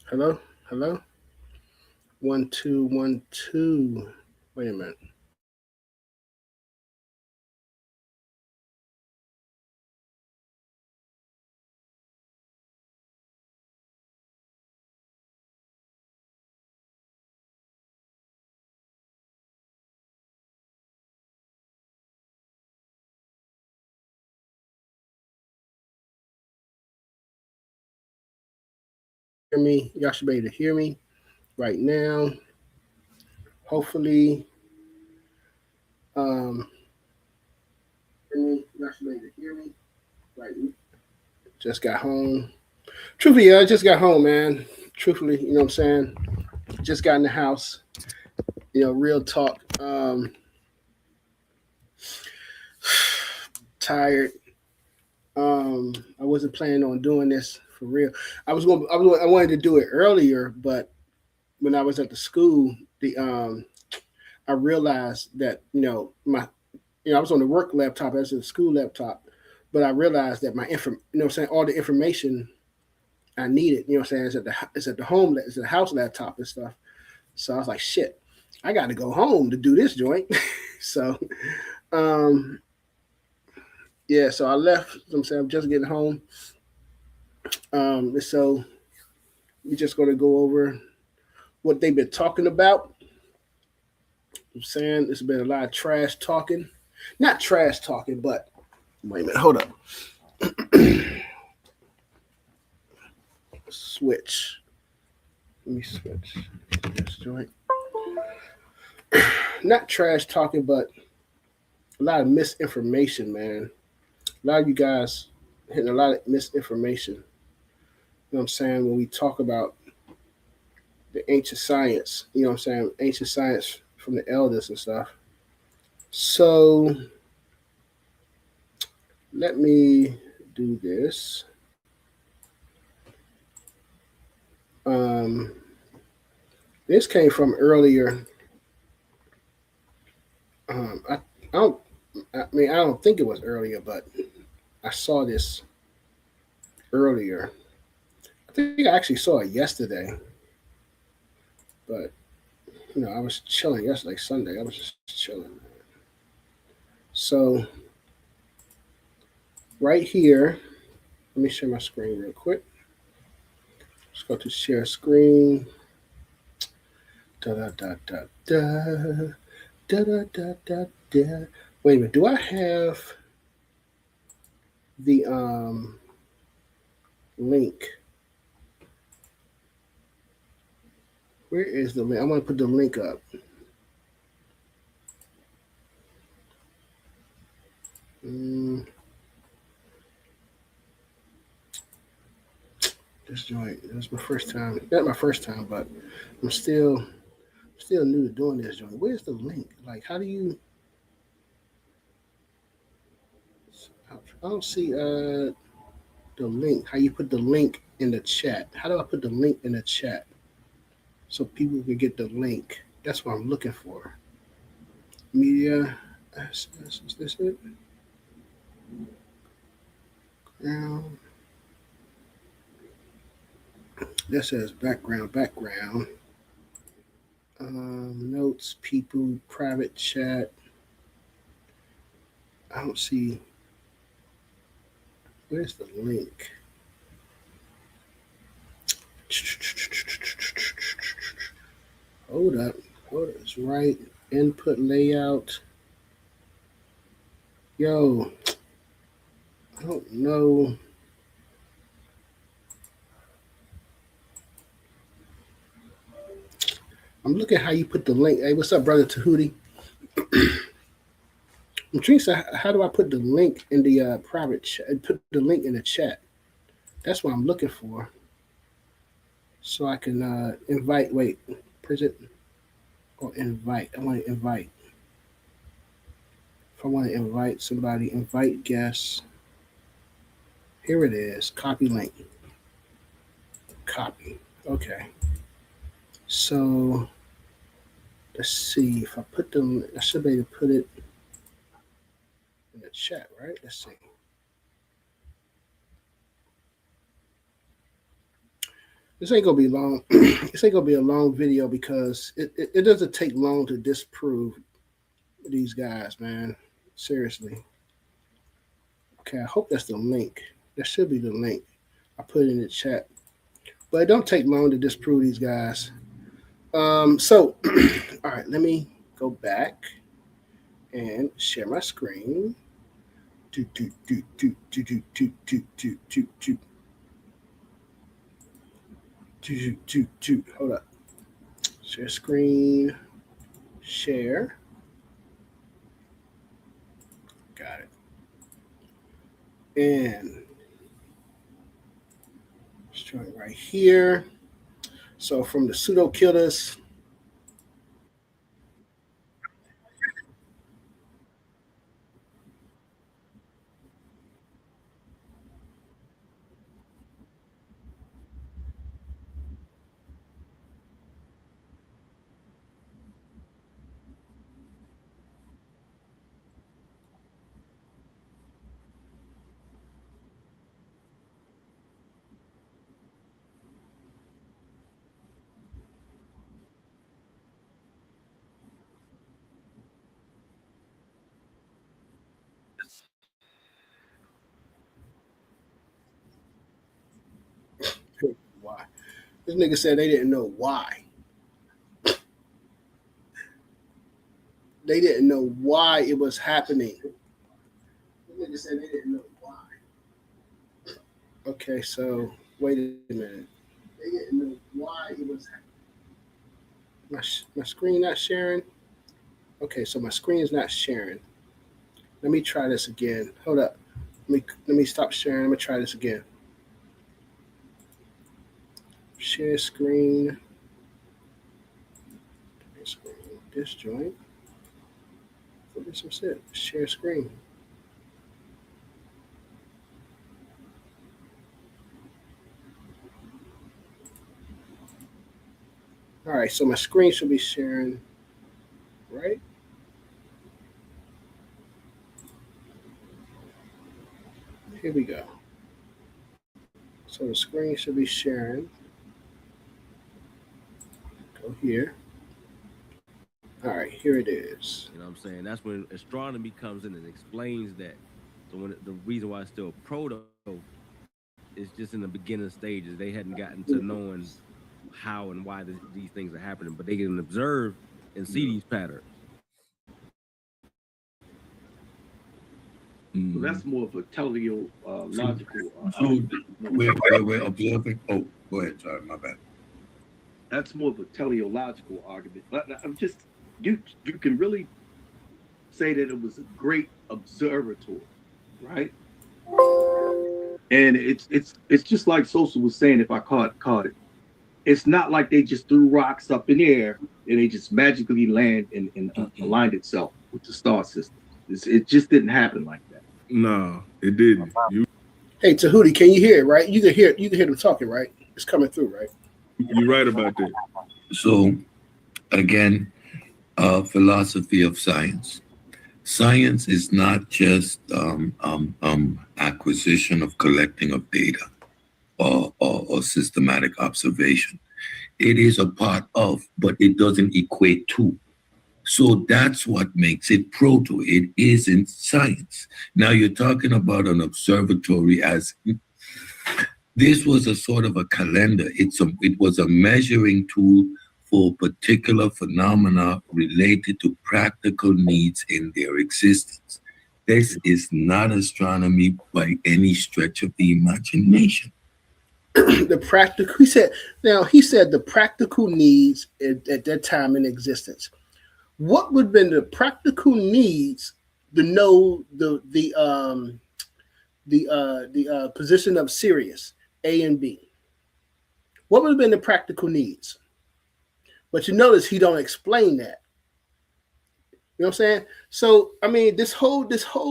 Hello, hello. 1 2 1 2. Wait a minute. Hear me? Y'all should be able to hear me right now. Hopefully, um, hear me. Y'all should be able to hear me right. Just got home. Truthfully, yeah, I just got home, man. Truthfully, you know what I'm saying. Just got in the house. Real talk. Tired. I wasn't planning on doing this for real. I wanted to do it earlier, but when I was at the school, I realized that I was on the work laptop as a school laptop, but I realized that all the information I needed, is at the home, it's at the house laptop and stuff. So I was like, shit, I got to go home to do this joint. So, um, yeah, so I left. I'm saying I'm just getting home. So we're just going to go over what they've been talking about. I'm saying there's been a lot of trash talking, not trash talking, but wait a minute, hold up, switch. Let me switch this joint. Not trash talking, but a lot of misinformation, man. A lot of you guys hitting a lot of misinformation. You know what I'm saying? When we talk about the ancient science, you know what I'm saying? Ancient science from the elders and stuff. So let me do this. Um, this came from earlier. I don't. I don't think it was earlier, but I saw this earlier. I think I actually saw it yesterday, but I was chilling yesterday, Sunday. I was just chilling. So right here, let me share my screen real quick. Let's go to share screen. Da da da da da da da da da da. Wait a minute. Do I have the link? Where is the link? I want to put the link up. Mm, this joint. This is my first time. Not my first time, but I'm still new to doing this joint. Where's the link? Like, how do you? I don't see the link. How you put the link in the chat? How do I put the link in the chat so people can get the link? That's what I'm looking for. Media. Is this it? Now, that says background. Background. Notes. People. Private chat. I don't see. Where's the link? Hold up. Hold up. It's right. Input layout. Yo, I don't know. I'm looking how you put the link. Hey, what's up, brother Tahuti? I'm trying to say, how do I put the link in the private chat? Put the link in the chat. That's what I'm looking for. So I can invite. Wait, present or invite. I want to invite. If I want to invite somebody, invite guests. Here it is. Copy link. Copy. Okay. So let's see if I put them. I should be able to put it in the chat, right? Let's see. This ain't gonna be long. This ain't gonna be a long video because it doesn't take long to disprove these guys, man. Seriously. Okay, I hope that's the link. That should be the link. I put it in the chat. But it don't take long to disprove these guys. So all right, let me go back and share my screen. Do do do do do do do do do do do do. Hold up. Share screen. Share. Got it. And let's join right here. So from the pseudo Killas. Why? This nigga said they didn't know why. They didn't know why it was happening. This nigga said they didn't know why. Okay, so wait a minute. They didn't know why it was happening. My screen not sharing. Okay, so my screen is not sharing. Let me try this again. Hold up. Let me stop sharing. Let me try this again. Share screen. Disjoint. What is some shit? Share screen. All right, so my screen should be sharing, right? Here we go. So the screen should be sharing. Go here. All right, here it is. You know what I'm saying? That's when astronomy comes in and explains that. So when the reason why it's still proto is just in the beginning stages. They hadn't gotten to knowing how and why these things are happening, but they can observe and see these patterns. So that's more of a teleological. So we're observing. Oh, go ahead. Sorry, my bad. That's more of a teleological argument. But I'm just you can really say that it was a great observatory, right? And it's just like Sosa was saying. If I caught it, it's not like they just threw rocks up in the air and they just magically land and aligned itself with the star system. It just didn't happen like that. No, it didn't. Hey, Tahuti, can you hear it, right? You can hear them talking, right? It's coming through, right? You're right about that. So, again, philosophy of science. Science is not just acquisition of collecting of data or systematic observation. It is a part of, but it doesn't equate to. So that's what makes it proto. It isn't science. Now you're talking about an observatory as this was a sort of a calendar. It was a measuring tool for particular phenomena related to practical needs in their existence. This is not astronomy by any stretch of the imagination. The practical, he said the practical needs at that time in existence. What would have been the practical needs to know the position of Sirius A and B? What would have been the practical needs? But you notice he don't explain that. You know what I'm saying? So I mean, this whole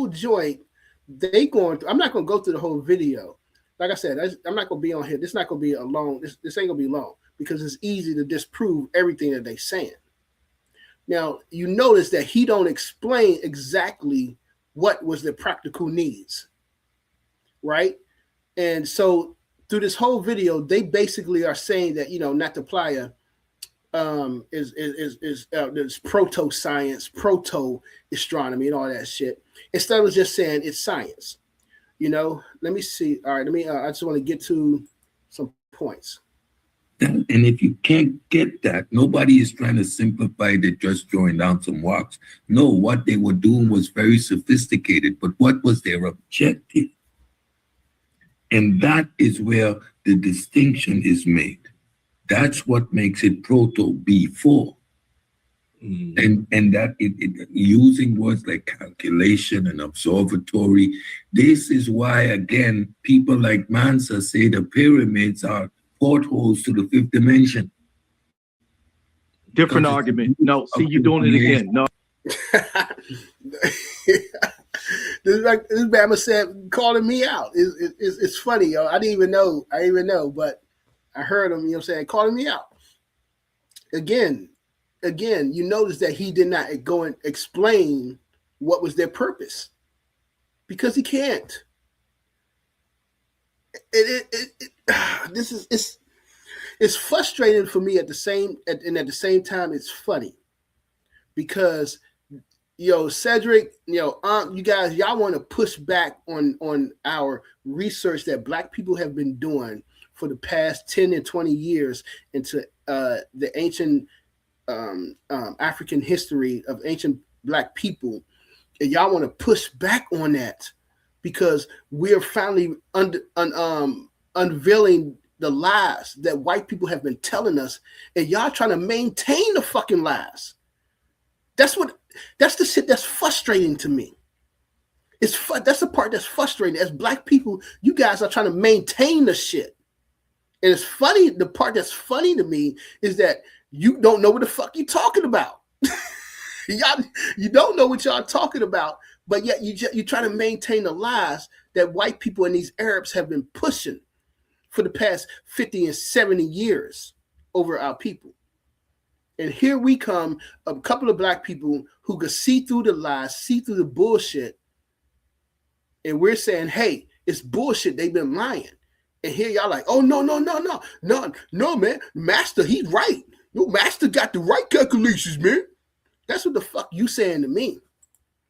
joint they going through. I'm not going to go through the whole video. Like I said, I'm not going to be on here. This is not going to be a long. This ain't going to be long because it's easy to disprove everything that they saying. Now, you notice that he don't explain exactly what was the practical needs, right? And so through this whole video, they basically are saying that not the Playa is proto science, proto astronomy, and all that shit. Instead of just saying it's science. Let me see. All right, let me. I just want to get to some points. And if you can't get that, nobody is trying to simplify it, just drawing down some rocks. No, what they were doing was very sophisticated, but what was their objective? And that is where the distinction is made. That's what makes it proto before. And that using words like calculation and observatory. This is why, again, people like Mansa say the pyramids are portholes to the fifth dimension. Different argument. No, see, you're doing it again. No. This Bama said, calling me out. It's funny, yo. I didn't even know, but I heard him, calling me out. Again, you notice that he did not go and explain what was their purpose because he can't. It's frustrating for me at the same time it's funny because Cedric, you guys, y'all want to push back on our research that Black people have been doing for the past 10 and 20 years into the ancient African history of ancient Black people, and y'all want to push back on that because we're finally unveiling the lies that white people have been telling us, and y'all trying to maintain the fucking lies. That's the shit that's frustrating to me. That's the part that's frustrating. As Black people, you guys are trying to maintain the shit. And it's funny, the part that's funny to me is that you don't know what the fuck you're talking about. You don't know what y'all talking about, but yet you're trying to maintain the lies that white people and these Arabs have been pushing for the past 50 and 70 years over our people. And here we come, a couple of Black people who could see through the lies, see through the bullshit, and we're saying, hey, it's bullshit, they've been lying. And here y'all like, oh, no, man, Master, he's right. Your Master got the right calculations, man. That's what the fuck you saying to me.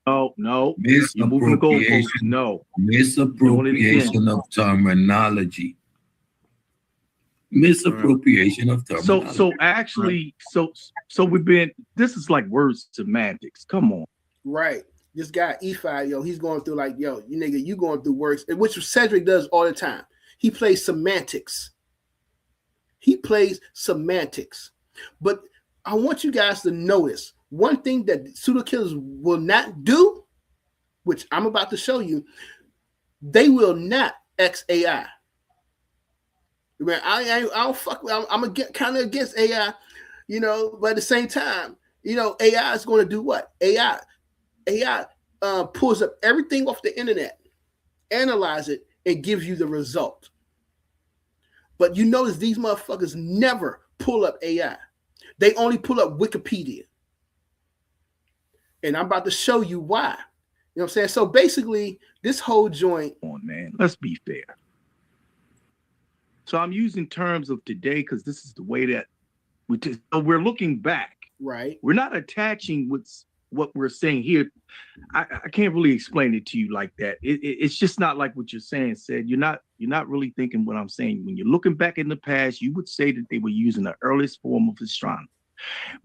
Oh, no. You're moving the goalposts. No. Misappropriation of terminology. Misappropriation of terminology. So actually, so we've been, this is like word semantics. Come on. Right. This guy, Efi, he's going through like, you nigga, you going through words, which Cedric does all the time. He plays semantics. But I want you guys to notice one thing that Pseudo Killas will not do, which I'm about to show you. They will not XAI. Man, I don't fuck with. I'm kind of against AI, but at the same time, AI is going to do what? AI pulls up everything off the internet, analyze it, and gives you the result. But you notice these motherfuckers never pull up AI. They only pull up Wikipedia. And I'm about to show you why. You know what I'm saying? So basically, this whole joint. Come on, man. Let's be fair. So I'm using terms of today because this is the way that we're looking back. Right. We're not attaching what we're saying here. I can't really explain it to you like that. It's just not like what you're saying, Said. You're not really thinking what I'm saying. When you're looking back in the past, you would say that they were using the earliest form of astronomy.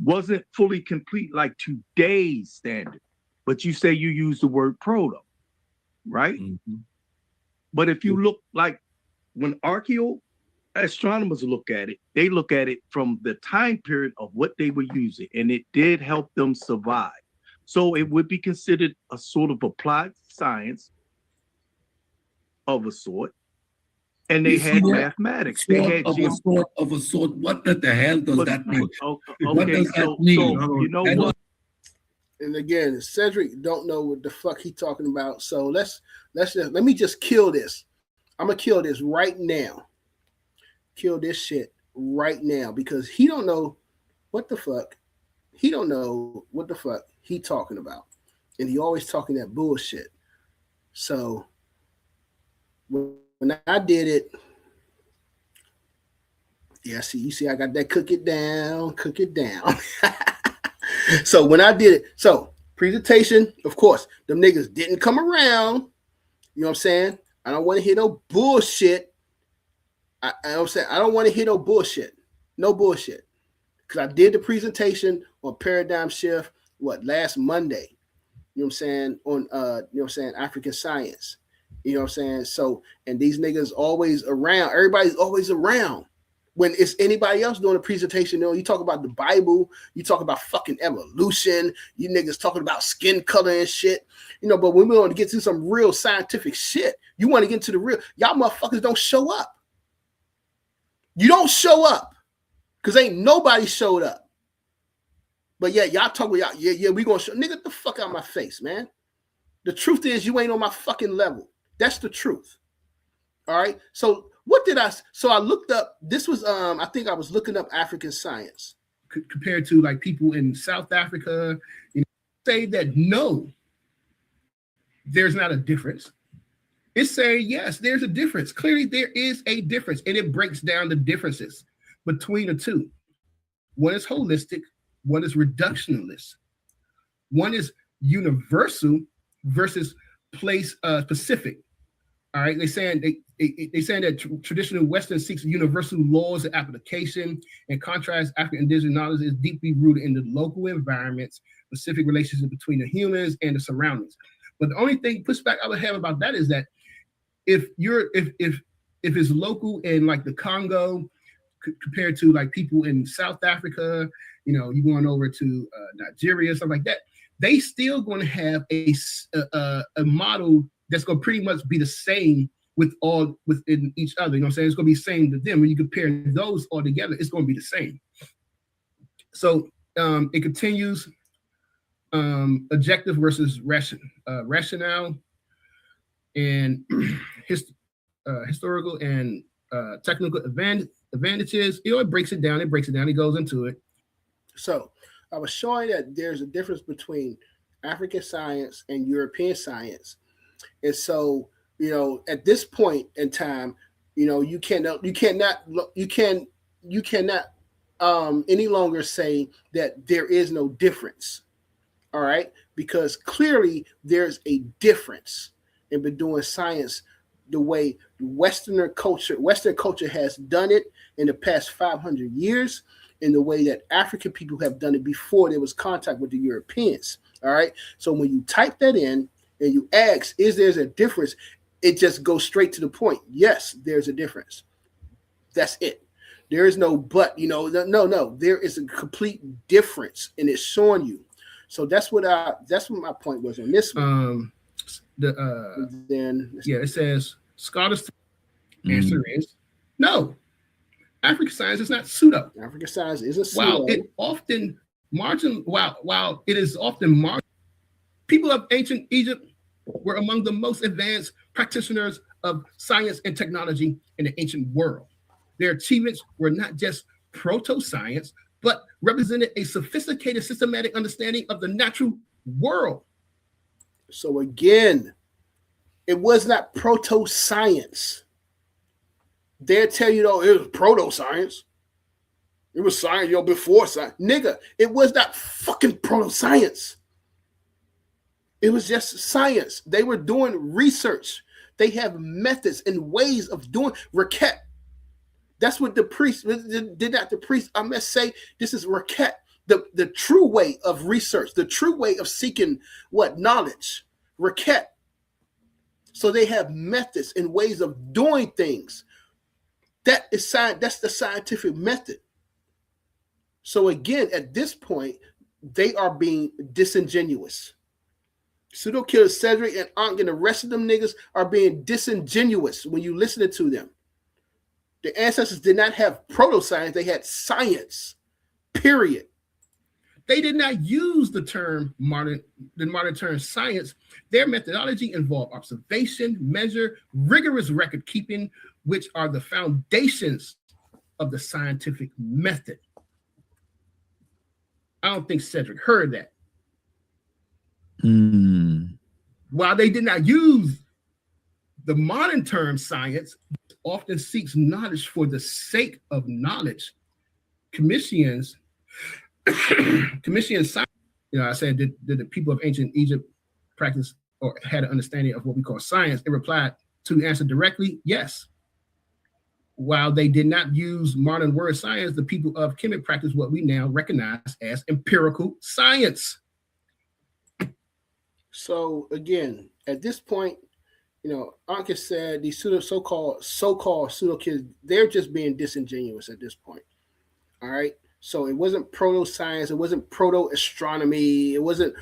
Wasn't fully complete like today's standard, but you say you use the word proto, right? Mm-hmm. But if you look like when astronomers look at it, they look at it from the time period of what they were using, and it did help them survive. So it would be considered a sort of applied science of a sort. And they had mathematics. They had of a sort. What the hell does that mean? What does that mean? So, you know what? And again, Cedric don't know what the fuck he talking about. So let me just kill this. I'm gonna kill this right now. Kill this shit right now because he don't know what the fuck. He don't know what the fuck he talking about, and he always talking that bullshit. So when I did it, Yeah, see, you see, I got that cook it down, cook it down. So when I did it, so presentation, of course, them niggas didn't come around. You know what I'm saying? I don't want to hear no bullshit. I'm saying I don't want to hear no bullshit. No bullshit. Because I did the presentation on paradigm shift, last Monday. You know what I'm saying? On you know what I'm saying, African science. You know what I'm saying? So, and these niggas always around, everybody's always around. When it's anybody else doing a presentation, you talk about the Bible, you talk about fucking evolution, you niggas talking about skin color and shit. But when we want to get to some real scientific shit, you want to get into the real, y'all motherfuckers don't show up. You don't show up. Because ain't nobody showed up. But yeah, y'all talk about y'all, yeah, we gonna show nigga, get the fuck out of my face, man. The truth is you ain't on my fucking level. That's the truth. All right. So I looked up, this was I think I was looking up African science. Compared to like people in South Africa, say that no, there's not a difference. It's saying yes, there's a difference. Clearly there is a difference, and it breaks down the differences between the two. One is holistic, one is reductionist. One is universal versus place specific. All right, they saying that traditional Western seeks universal laws of application. In contrast, African indigenous knowledge is deeply rooted in the local environments, specific relationship between the humans and the surroundings. But the only thing pushback I would have about that is that if it's local in like the Congo compared to like people in South Africa, you going over to Nigeria, something like that, they still going to have a model that's going to pretty much be the same within each other. You know what I'm saying? It's going to be the same to them. When you compare those all together, it's going to be the same. So it continues, objective versus rationale, and historical and technical advantages. It breaks it down. It goes into it. So I was showing that there's a difference between African science and European science. And so, at this point in time, you cannot any longer say that there is no difference. All right, because clearly there's a difference in doing science the way Western culture has done it in the past 500 years, in the way that African people have done it before there was contact with the Europeans. All right, so when you type that in and you ask, is there a difference? It just goes straight to the point. Yes, there's a difference. That's it. There is no but. No. There is a complete difference, and it's showing you. So that's what my point was on this one. It says Scottish answer is no. African science is not pseudo. African science is a pseudo. While it is often marginal, people of ancient Egypt were among the most advanced practitioners of science and technology in the ancient world. Their achievements were not just proto-science, but represented a sophisticated, systematic understanding of the natural world. So again, it was not proto-science. They'll tell you, though, it was proto-science. It was science, before science. Nigga, it was not fucking proto-science. It was just science. They were doing research. They have methods and ways of doing raquette. That's what the priest did. Not the priest. I must say, this is raquette, the true way of research, the true way of seeking knowledge. Raquette. So they have methods and ways of doing things. That is science. That's the scientific method. So again, at this point, they are being disingenuous. Pseudo Killas, Cedric, and Ankh, and the rest of them niggas are being disingenuous when you listen to them. The ancestors did not have proto-science, they had science. Period. They did not use the modern term science. Their methodology involved observation, measure, rigorous record keeping, which are the foundations of the scientific method. I don't think Cedric heard that. While they did not use The modern term science often seeks knowledge for the sake of knowledge. Commissions, commission science. I said, did the people of ancient Egypt practice or had an understanding of what we call science? It replied to the answer directly, yes. While they did not use modern word science, the people of Kemet practiced what we now recognize as empirical science. So again, at this point, Anka said these so-called pseudo kids, they're just being disingenuous at this point. All right. So it wasn't proto science, it wasn't proto astronomy, it wasn't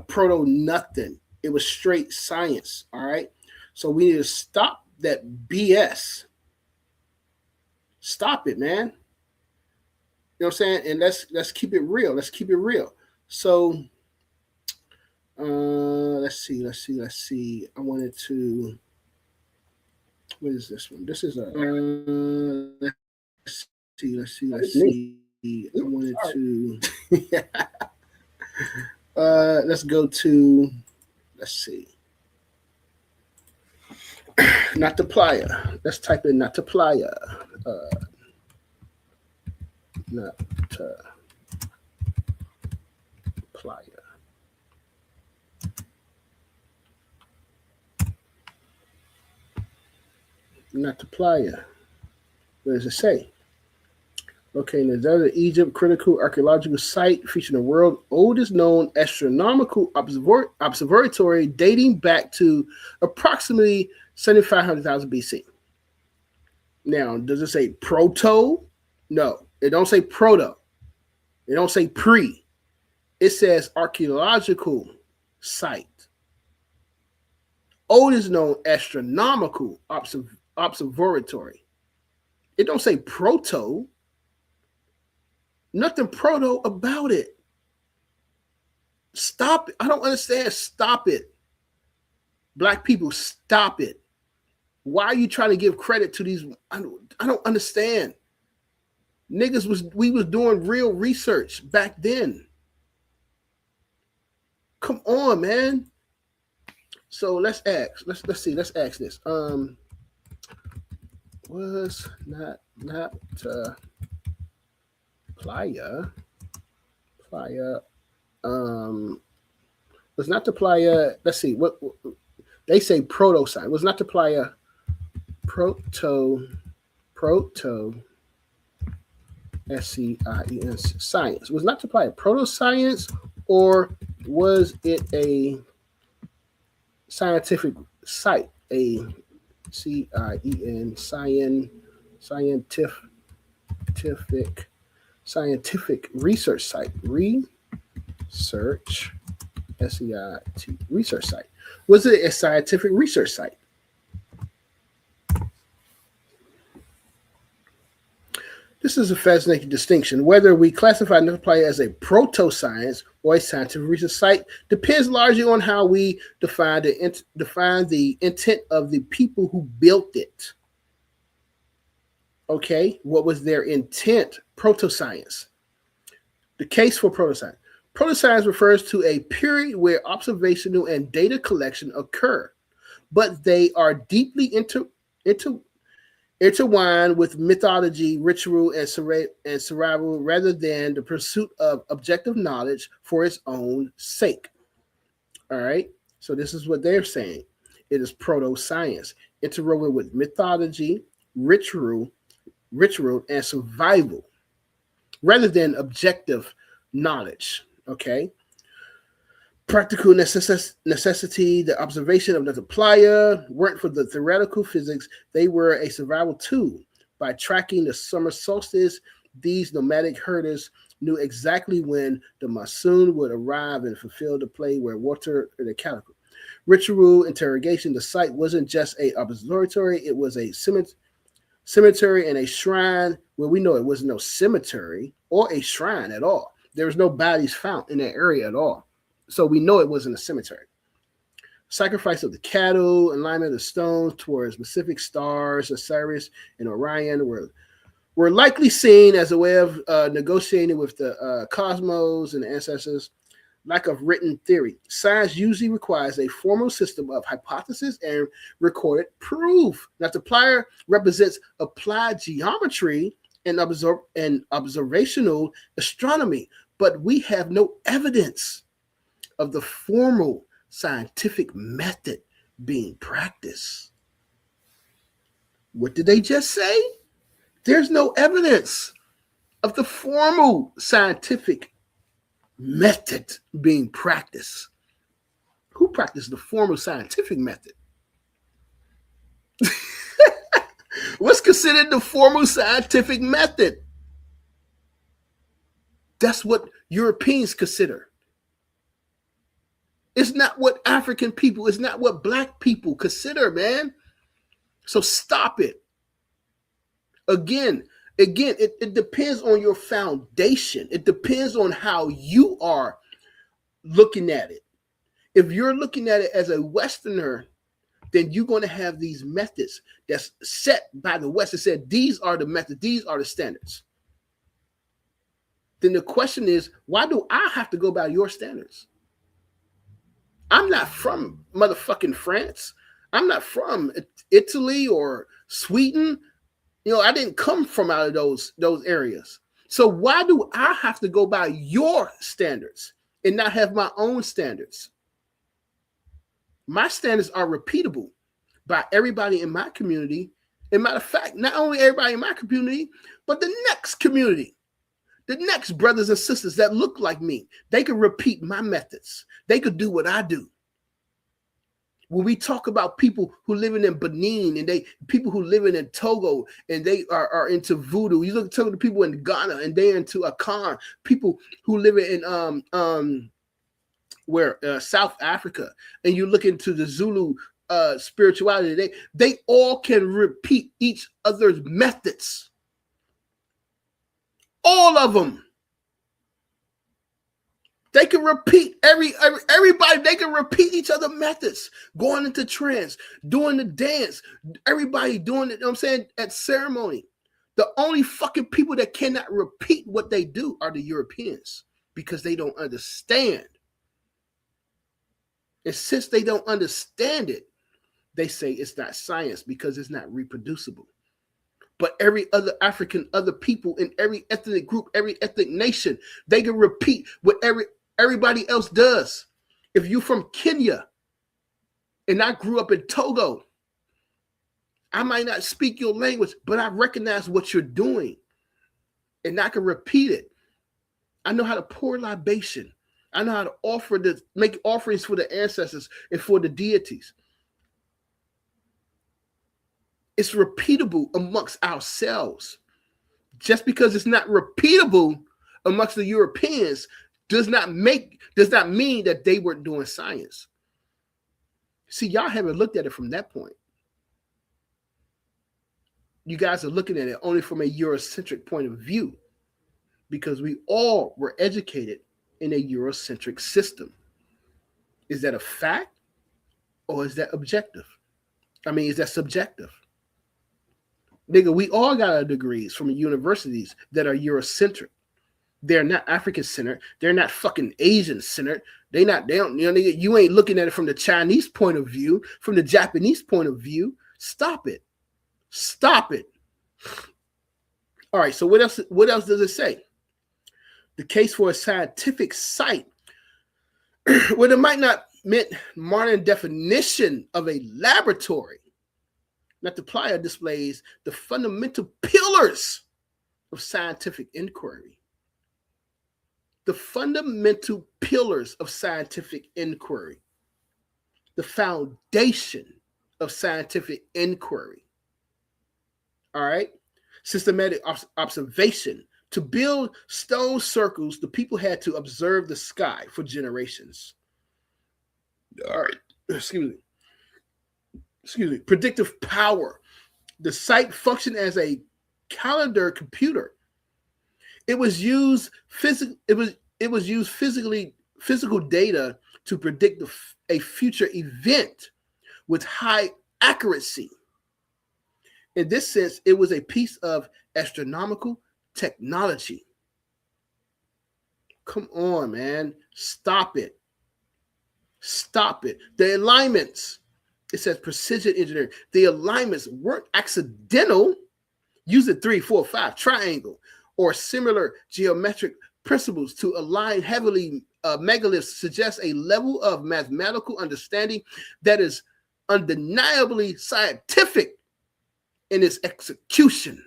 proto nothing. It was straight science. All right. So we need to stop that BS. Stop it, man. You know what I'm saying? And let's keep it real. Let's keep it real. So let's see. I wanted to. What is this one? This is a. Let's see. I wanted to. Let's go to. Let's see. Not the Playa. Let's type in not the Playa. Not Playa. Not the Playa. What does it say? Okay, in the desert of Egypt, critical archaeological site featuring the world's oldest known astronomical observatory dating back to approximately 7,500,000 BC. Now, does it say proto? No, it don't say proto. It don't say pre. It says archaeological site. Oldest known astronomical observatory. It don't say proto. Nothing proto about it. Stop it. I don't understand. Stop it. Black people, stop it. Why are you trying to give credit to these? I don't understand. We was doing real research back then. Come on, man. So let's ask. Let's see. Let's ask this. Was not Playa. Was not the Playa. Let's see. What they say proto science. Was not the Playa proto SCIENS science. Was not the Playa proto science, or was it a scientific site? A CIEN scientific research site. Research SEIT research site. Was it a scientific research site? This is a fascinating distinction. Whether we classify Playa as a proto-science or a scientific research site depends largely on how we define the intent of the people who built it. Okay, what was their intent? Proto-science. The case for proto-science. Proto-science refers to a period where observational and data collection occur, but they are deeply intertwined with mythology, ritual, and survival rather than the pursuit of objective knowledge for its own sake. All right, so this is what they're saying. It is proto-science, interwoven with mythology, ritual, and survival rather than objective knowledge. Okay. Practical necessity, the observation of the Playa weren't for the theoretical physics. They were a survival tool. By tracking the summer solstice, these nomadic herders knew exactly when the monsoon would arrive and fulfill the play where water in the calico. Ritual interrogation, the site wasn't just a observatory, it was a cemetery and a shrine. Well, we know it was no cemetery or a shrine at all. There was no bodies found in that area at all. So we know it wasn't a cemetery. Sacrifice of the cattle, alignment of the stones towards specific stars, Osiris and Orion were likely seen as a way of negotiating with the cosmos and the ancestors. lack of written theory. Science usually requires a formal system of hypothesis and recorded proof. Now, the Playa represents applied geometry and observational astronomy, but we have no evidence of the formal scientific method being practiced. What did they just say? There's no evidence of the formal scientific method being practiced. Who practiced the formal scientific method? What's considered the formal scientific method? That's what Europeans consider. It's not what African people, it's not what black people consider, man. So stop it. Again, it depends on your foundation. It depends on how you are looking at it. If you're looking at it as a Westerner, then you're going to have these methods that's set by the West. It said these are the methods, these are the standards. Then the question is, why do I have to go by your standards? I'm not from motherfucking France. I'm not from Italy or Sweden. I didn't come from out of those areas. So why do I have to go by your standards and not have my own standards? My standards are repeatable by everybody in my community. As a matter of fact, not only everybody in my community, but the next community, the next brothers and sisters that look like me. They could repeat my methods. They could do what I do. When we talk about people who living in Benin and people who living in Togo and they are into voodoo, you look at the people in Ghana and they're into Akan, people who live in South Africa, and you look into the Zulu spirituality, they all can repeat each other's methods. All of them. They can repeat everybody. They can repeat each other's methods. Going into trance, doing the dance, everybody doing it. You know what I'm saying, at ceremony. The only fucking people that cannot repeat what they do are the Europeans because they don't understand. And since they don't understand it, they say it's not science because it's not reproducible. But every other other people in every ethnic group, every ethnic nation, they can repeat what everybody else does. If you're from Kenya and I grew up in Togo, I might not speak your language, but I recognize what you're doing and I can repeat it. I know how to pour libation. I know how to make offerings for the ancestors and for the deities. It's repeatable amongst ourselves. Just because it's not repeatable amongst the Europeans does not mean that they weren't doing science. See, y'all haven't looked at it from that point. You guys are looking at it only from a Eurocentric point of view because we all were educated in a Eurocentric system. Is that a fact or is that objective? Is that subjective? Nigga, we all got our degrees from universities that are Eurocentric. They're not African centered. They're not fucking Asian centered. You ain't looking at it from the Chinese point of view, from the Japanese point of view. Stop it. Stop it. All right, so what else does it say? The case for a scientific site. Well, it might not meant modern definition of a laboratory. Nabta Playa displays the fundamental pillars of scientific inquiry. The fundamental pillars of scientific inquiry. The foundation of scientific inquiry. All right? Systematic observation. To build stone circles, the people had to observe the sky for generations. All right. Excuse me. Predictive power. The site functioned as a calendar computer. It was used physical data to predict a future event with high accuracy. In this sense, it was a piece of astronomical technology. Come on, man. Stop it. Stop it. The alignments, it says precision engineering. The alignments weren't accidental. Use a 3, 4, 5 triangle or similar geometric principles to align heavily megaliths suggests a level of mathematical understanding that is undeniably scientific in its execution.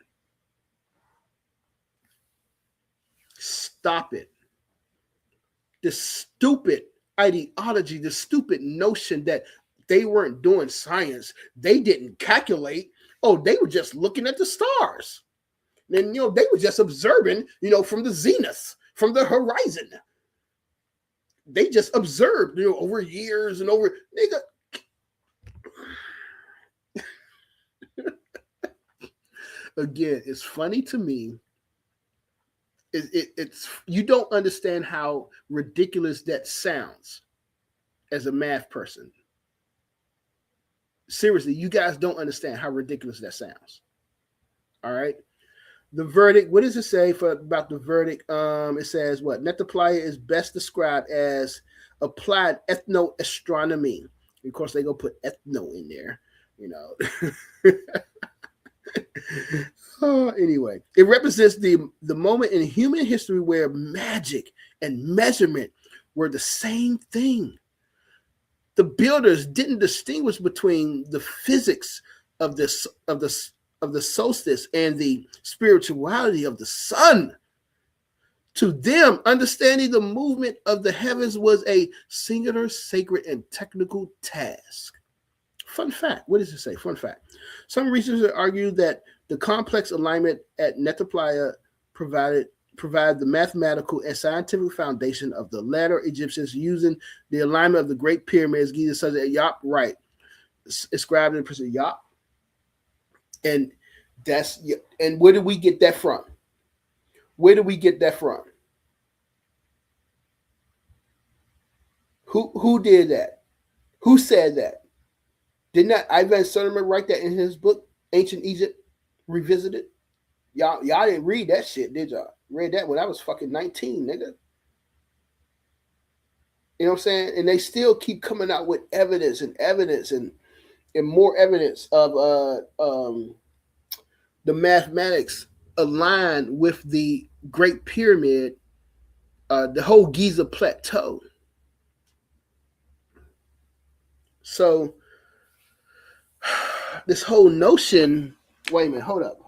Stop it. The stupid ideology, the stupid notion that they weren't doing science, they didn't calculate. Oh, they were just looking at the stars. And they were just observing, from the zenith, from the horizon. They just observed, over years and over. Again, it's funny to me. It's you don't understand how ridiculous that sounds as a math person. Seriously, you guys don't understand how ridiculous that sounds. All right. The verdict, what does it say about the verdict? It says what? Nabta Playa is best described as applied ethnoastronomy. Of course, they go put ethno in there, Anyway, it represents the moment in human history where magic and measurement were the same thing. The builders didn't distinguish between the physics of the solstice and the spirituality of the sun. To them, understanding the movement of the heavens was a singular, sacred, and technical task. Fun fact. What does it say? Fun fact. Some researchers argue that the complex alignment at Nabta Playa provided the mathematical and scientific foundation of the later Egyptians using the alignment of the Great Pyramids, Giza, such as Yop, right, inscribed in the person Yop. And where did we get that from? Where did we get that from? Who did that? Who said that? Did not Ivan Soderman write that in his book, Ancient Egypt Revisited? Y'all didn't read that shit, did y'all? Read that when I was fucking 19, nigga. You know what I'm saying? And they still keep coming out with evidence and more evidence of the mathematics aligned with the Great Pyramid, the whole Giza Plateau. So this whole notion. Wait a minute. Hold up.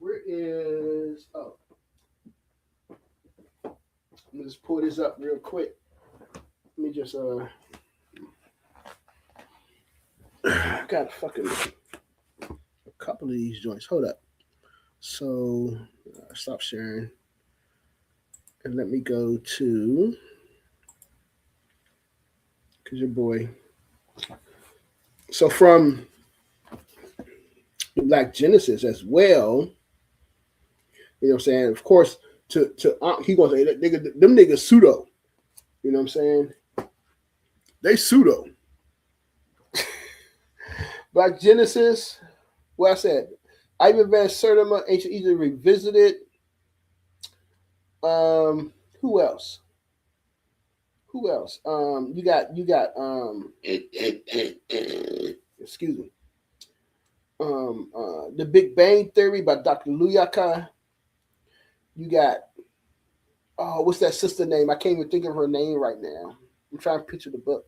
Where is? Oh, let me just pull this up real quick. Let me just got a fucking a couple of these joints. Hold up. So stop sharing and let me go to because your boy. So from Black Genesis as well, you know what I'm saying? Of course, to he gonna say that nigga, them niggas pseudo. You know what I'm saying? They pseudo. Black Genesis, what I said, Ivan Van Sertima, Ancient Egypt Revisited. Who else? You got excuse me. The Big Bang Theory by Dr. Luyaka. You got what's that sister name? I can't even think of her name right now. I'm trying to picture the book.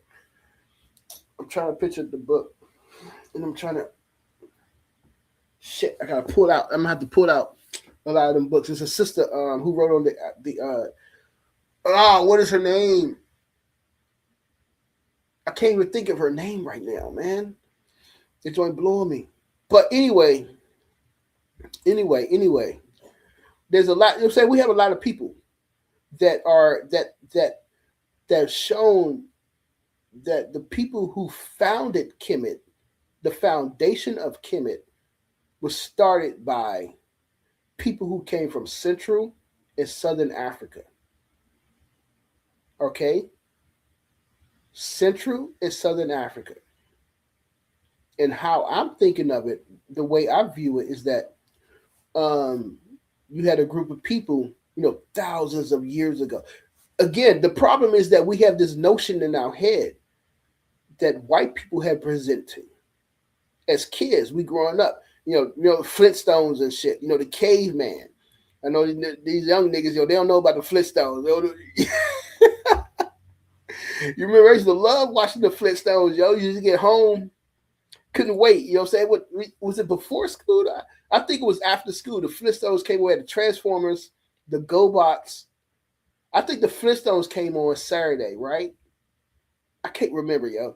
And I'm trying to shit. I gotta pull out. I'm gonna have to pull out a lot of them books. It's a sister who wrote on the what is her name? I can't even think of her name right now, man. It's going blowing me. But anyway, there's a lot. You know what I'm saying? We have a lot of people that are that have shown that the people who founded Kemet, the foundation of Kemet, was started by people who came from Central and Southern Africa. Okay? Central and Southern Africa. And how I'm thinking of it, the way I view it is that you had a group of people, thousands of years ago. Again, the problem is that we have this notion in our head that white people have presented as kids. We growing up, Flintstones and shit. The caveman. I know these young niggas, they don't know about the Flintstones. You remember I used to love watching the Flintstones, yo. You used to get home, couldn't wait. You know what I'm saying? What was it before school? I think it was after school. The Flintstones came away, the Transformers, the GoBots. I think the Flintstones came on Saturday, right? I can't remember, yo.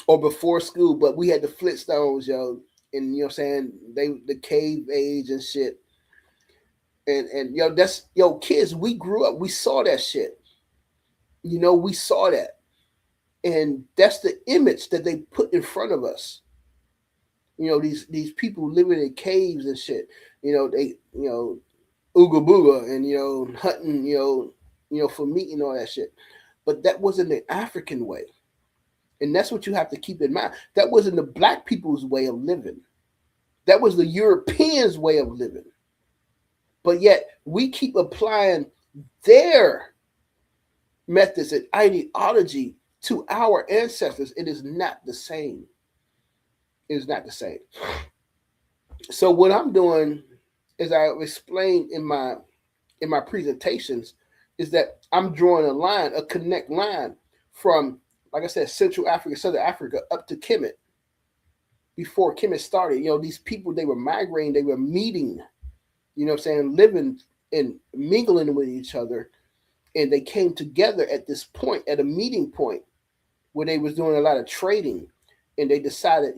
Or before school, but we had the Flintstones, yo. And you know what I'm saying? The cave age and shit. And that's kids, we grew up, we saw that shit. We saw that. And that's the image that they put in front of us. These people living in caves and shit. They ooga booga and hunting, for meat and all that shit. But that wasn't the African way. And that's what you have to keep in mind. That wasn't the black people's way of living. That was the Europeans' way of living. But yet we keep applying their methods and ideology to our ancestors. It is not the same. It is not the same. So what I'm doing, as I explained in my presentations, is that I'm drawing a line, a connect line from, like I said, Central Africa, Southern Africa, up to Kemet. Before Kemet started, these people, they were migrating, they were meeting, what I'm saying, living and mingling with each other. And they came together at this point, at a meeting point, where they was doing a lot of trading. And they decided,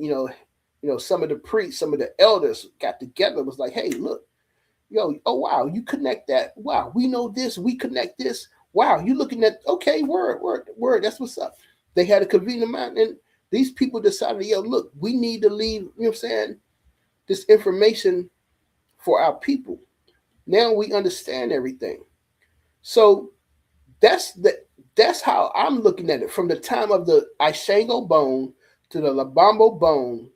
some of the priests, some of the elders got together, was like, hey, look, oh wow, you connect that. Wow, we know this, we connect this. Wow, you looking at, okay, word, that's what's up. They had a convenient mind, and these people decided, look, we need to leave, what I'm saying, this information for our people. Now we understand everything. So that's how I'm looking at it. From the time of the Ishango bone to the Labambo bone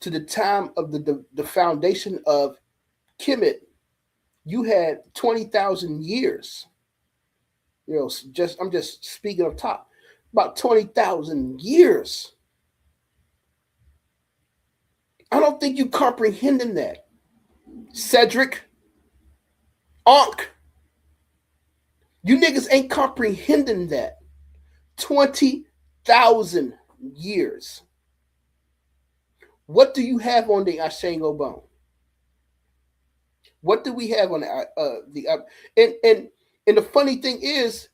to the time of the foundation of Kemet, you had 20,000 years. I'm just speaking up top. About 20,000 years. I don't think you comprehending that. Cedric, Ankh, you niggas ain't comprehending that. 20,000 years. What do you have on the Ashango bone? What do we have on and the funny thing is,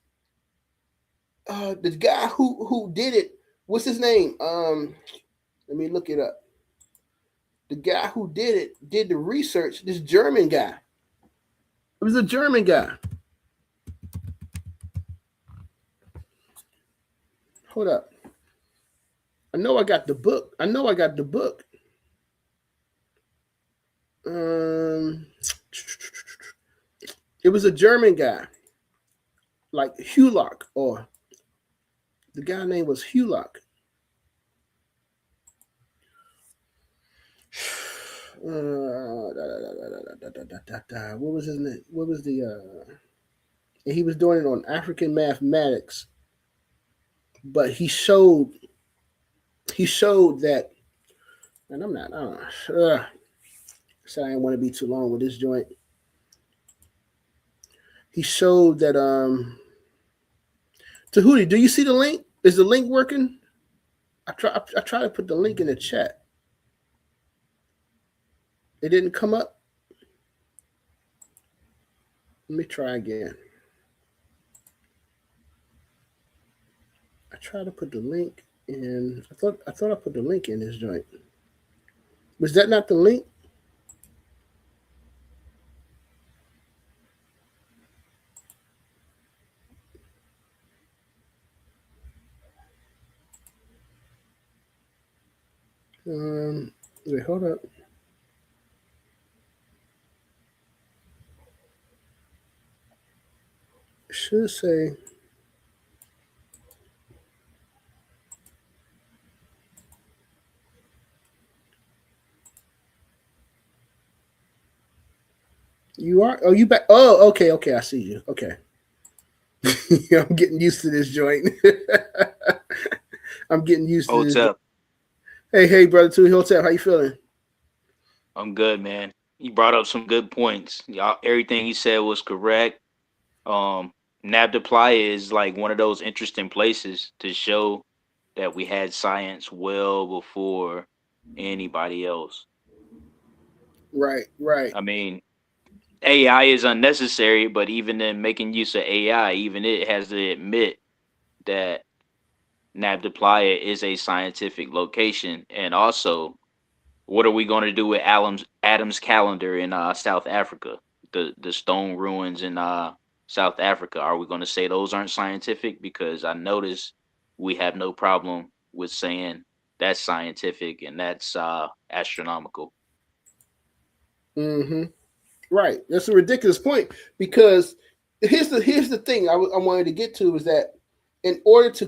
the guy who did it, what's his name? Let me look it up. The guy who did the research. This German guy. It was a German guy. Hold up. I know I got the book. Um, it was a German guy, like Hulock, or the guy name was Hulock. What was his name? What was the? And he was doing it on African mathematics, but he showed that, and I'm not. So I didn't want to be too long with this joint. He showed that Tahuti, do you see the link? Is the link working? I try to put the link in the chat. It didn't come up. Let me try again. I tried to put the link in. I thought I put the link in this joint. Was that not the link? Wait, hold up. It should say. You are? Oh, you back? Oh, okay, okay. I see you. Okay. I'm getting used to this joint. I'm getting used to this. Hotep, Hey, hey, brother. Two Hilltap, how you feeling? I'm good, man. You brought up some good points. Y'all, everything you said was correct. Um, Nabta Playa is like one of those interesting places to show that we had science well before anybody else. Right, right. I mean, AI is unnecessary, but even in making use of AI, even it has to admit that Nabta Playa is a scientific location. And also, what are we going to do with Adam's calendar in South Africa? The stone ruins in South Africa. Are we going to say those aren't scientific? Because I notice we have no problem with saying that's scientific and that's astronomical. Mm-hmm. Right. That's a ridiculous point because here's the thing I wanted to get to is that in order to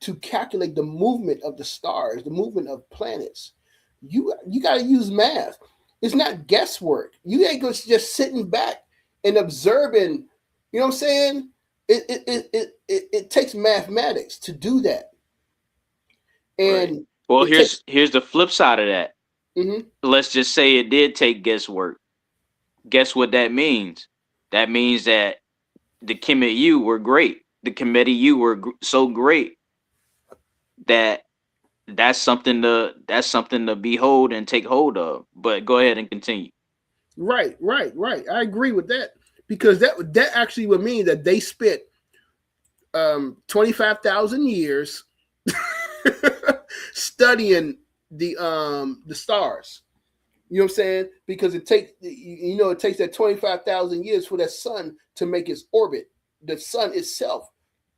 to calculate the movement of the stars, the movement of planets, you got to use math. It's not guesswork. You ain't just sitting back and observing. You know what I'm saying? It takes mathematics to do that, Right. and Well, it takes. here's the flip side of that. Mm-hmm. Let's just say it did take guesswork. Guess what that means? That means that the Kemet U were great. The Committee U were so great that that's something to behold and take hold of. But go ahead and continue. Right, right, right. I agree with that because that actually would mean that they spent 25,000 years studying the stars. You know what I'm saying? Because it takes that 25,000 years for that sun to make its orbit. The sun itself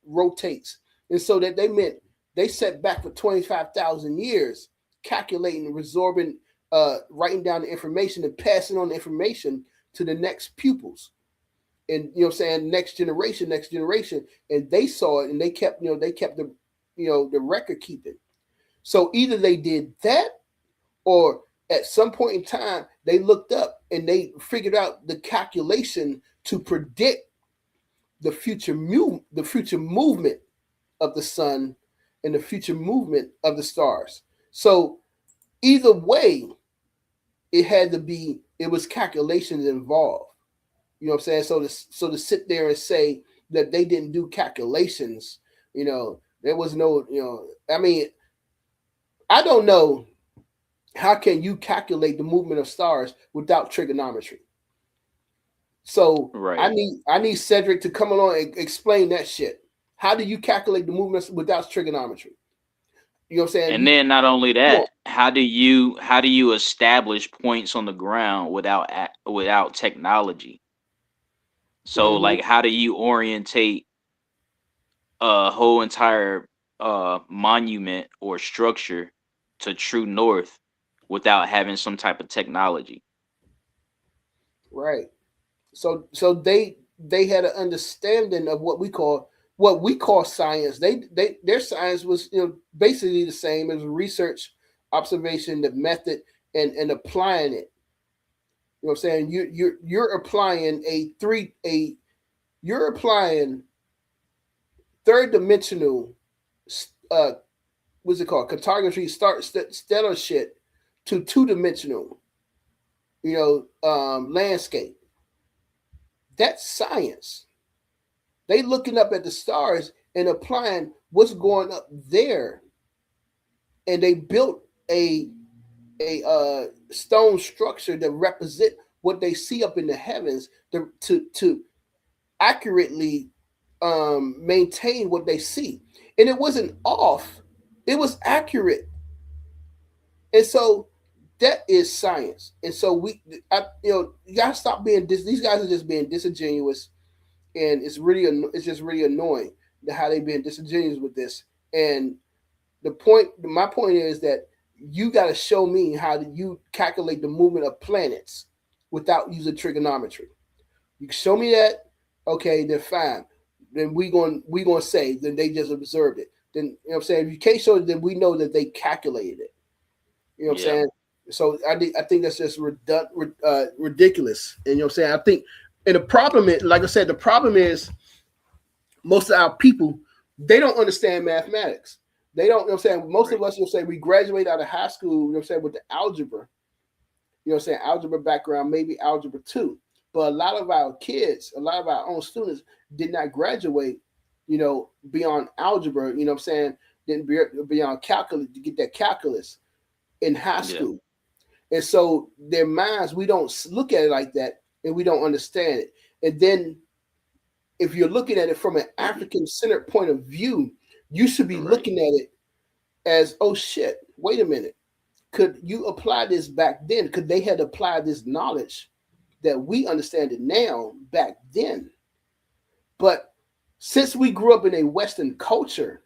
rotates, and so that they set back for 25,000 years, calculating, resorbing, writing down the information and passing on the information to the next pupils. And you know what I'm saying, next generation, and they saw it and they kept the record keeping. So either they did that or at some point in time they looked up and they figured out the calculation to predict the future movement of the sun and the future movement of the stars. So either way, it was calculations involved. You know what I'm saying? So to sit there and say that they didn't do calculations, there was no, I mean, I don't know how can you calculate the movement of stars without trigonometry. So I Right. need I need Cedric to come along and explain that shit. How do you calculate the movements without trigonometry? You know what I'm saying? And then not only Come on. that, how do you establish points on the ground without technology? So Mm-hmm. like how do you orientate a whole entire monument or structure to true north without having some type of technology? Right. So they had an understanding of what we call science. Their science was basically the same as research, observation, the method, and applying it. You know what I'm saying? You're applying you're applying third dimensional uh what's it called, cartography, stellar shit to two-dimensional landscape. That's science. They looking up at the stars and applying what's going up there, and they built a stone structure that represent what they see up in the heavens to accurately maintain what they see. And it wasn't off; it was accurate. And so that is science. And so you gotta stop being these guys are just being disingenuous, and it's just really annoying how they being disingenuous with this. And my point is that you got to show me how do you calculate the movement of planets without using trigonometry. You can show me that, okay, then fine. Then we gonna say then they just observed it. Then you know what I'm saying. If you can't show it, then we know that they calculated it. You know what I'm Yeah. saying. So I think that's just ridiculous. And you know what I'm saying? I think, and the problem is, like I said, the problem is most of our people, they don't understand mathematics. They don't, you know what I'm saying? Most Right. of us, you know what I'm saying, we graduate out of high school, you know what I'm saying, with the algebra, you know what I'm saying, algebra background, maybe algebra two. But a lot of our kids, a lot of our own students did not graduate, you know, beyond algebra, you know what I'm saying, didn't be beyond calculus to get that calculus in high Yeah. school. And so their minds, we don't look at it like that and we don't understand it. And then if you're looking at it from an African centered point of view, you should be Right. looking at it as, oh shit, wait a minute. Could you apply this back then? Could they had applied this knowledge that we understand it now back then? But since we grew up in a Western culture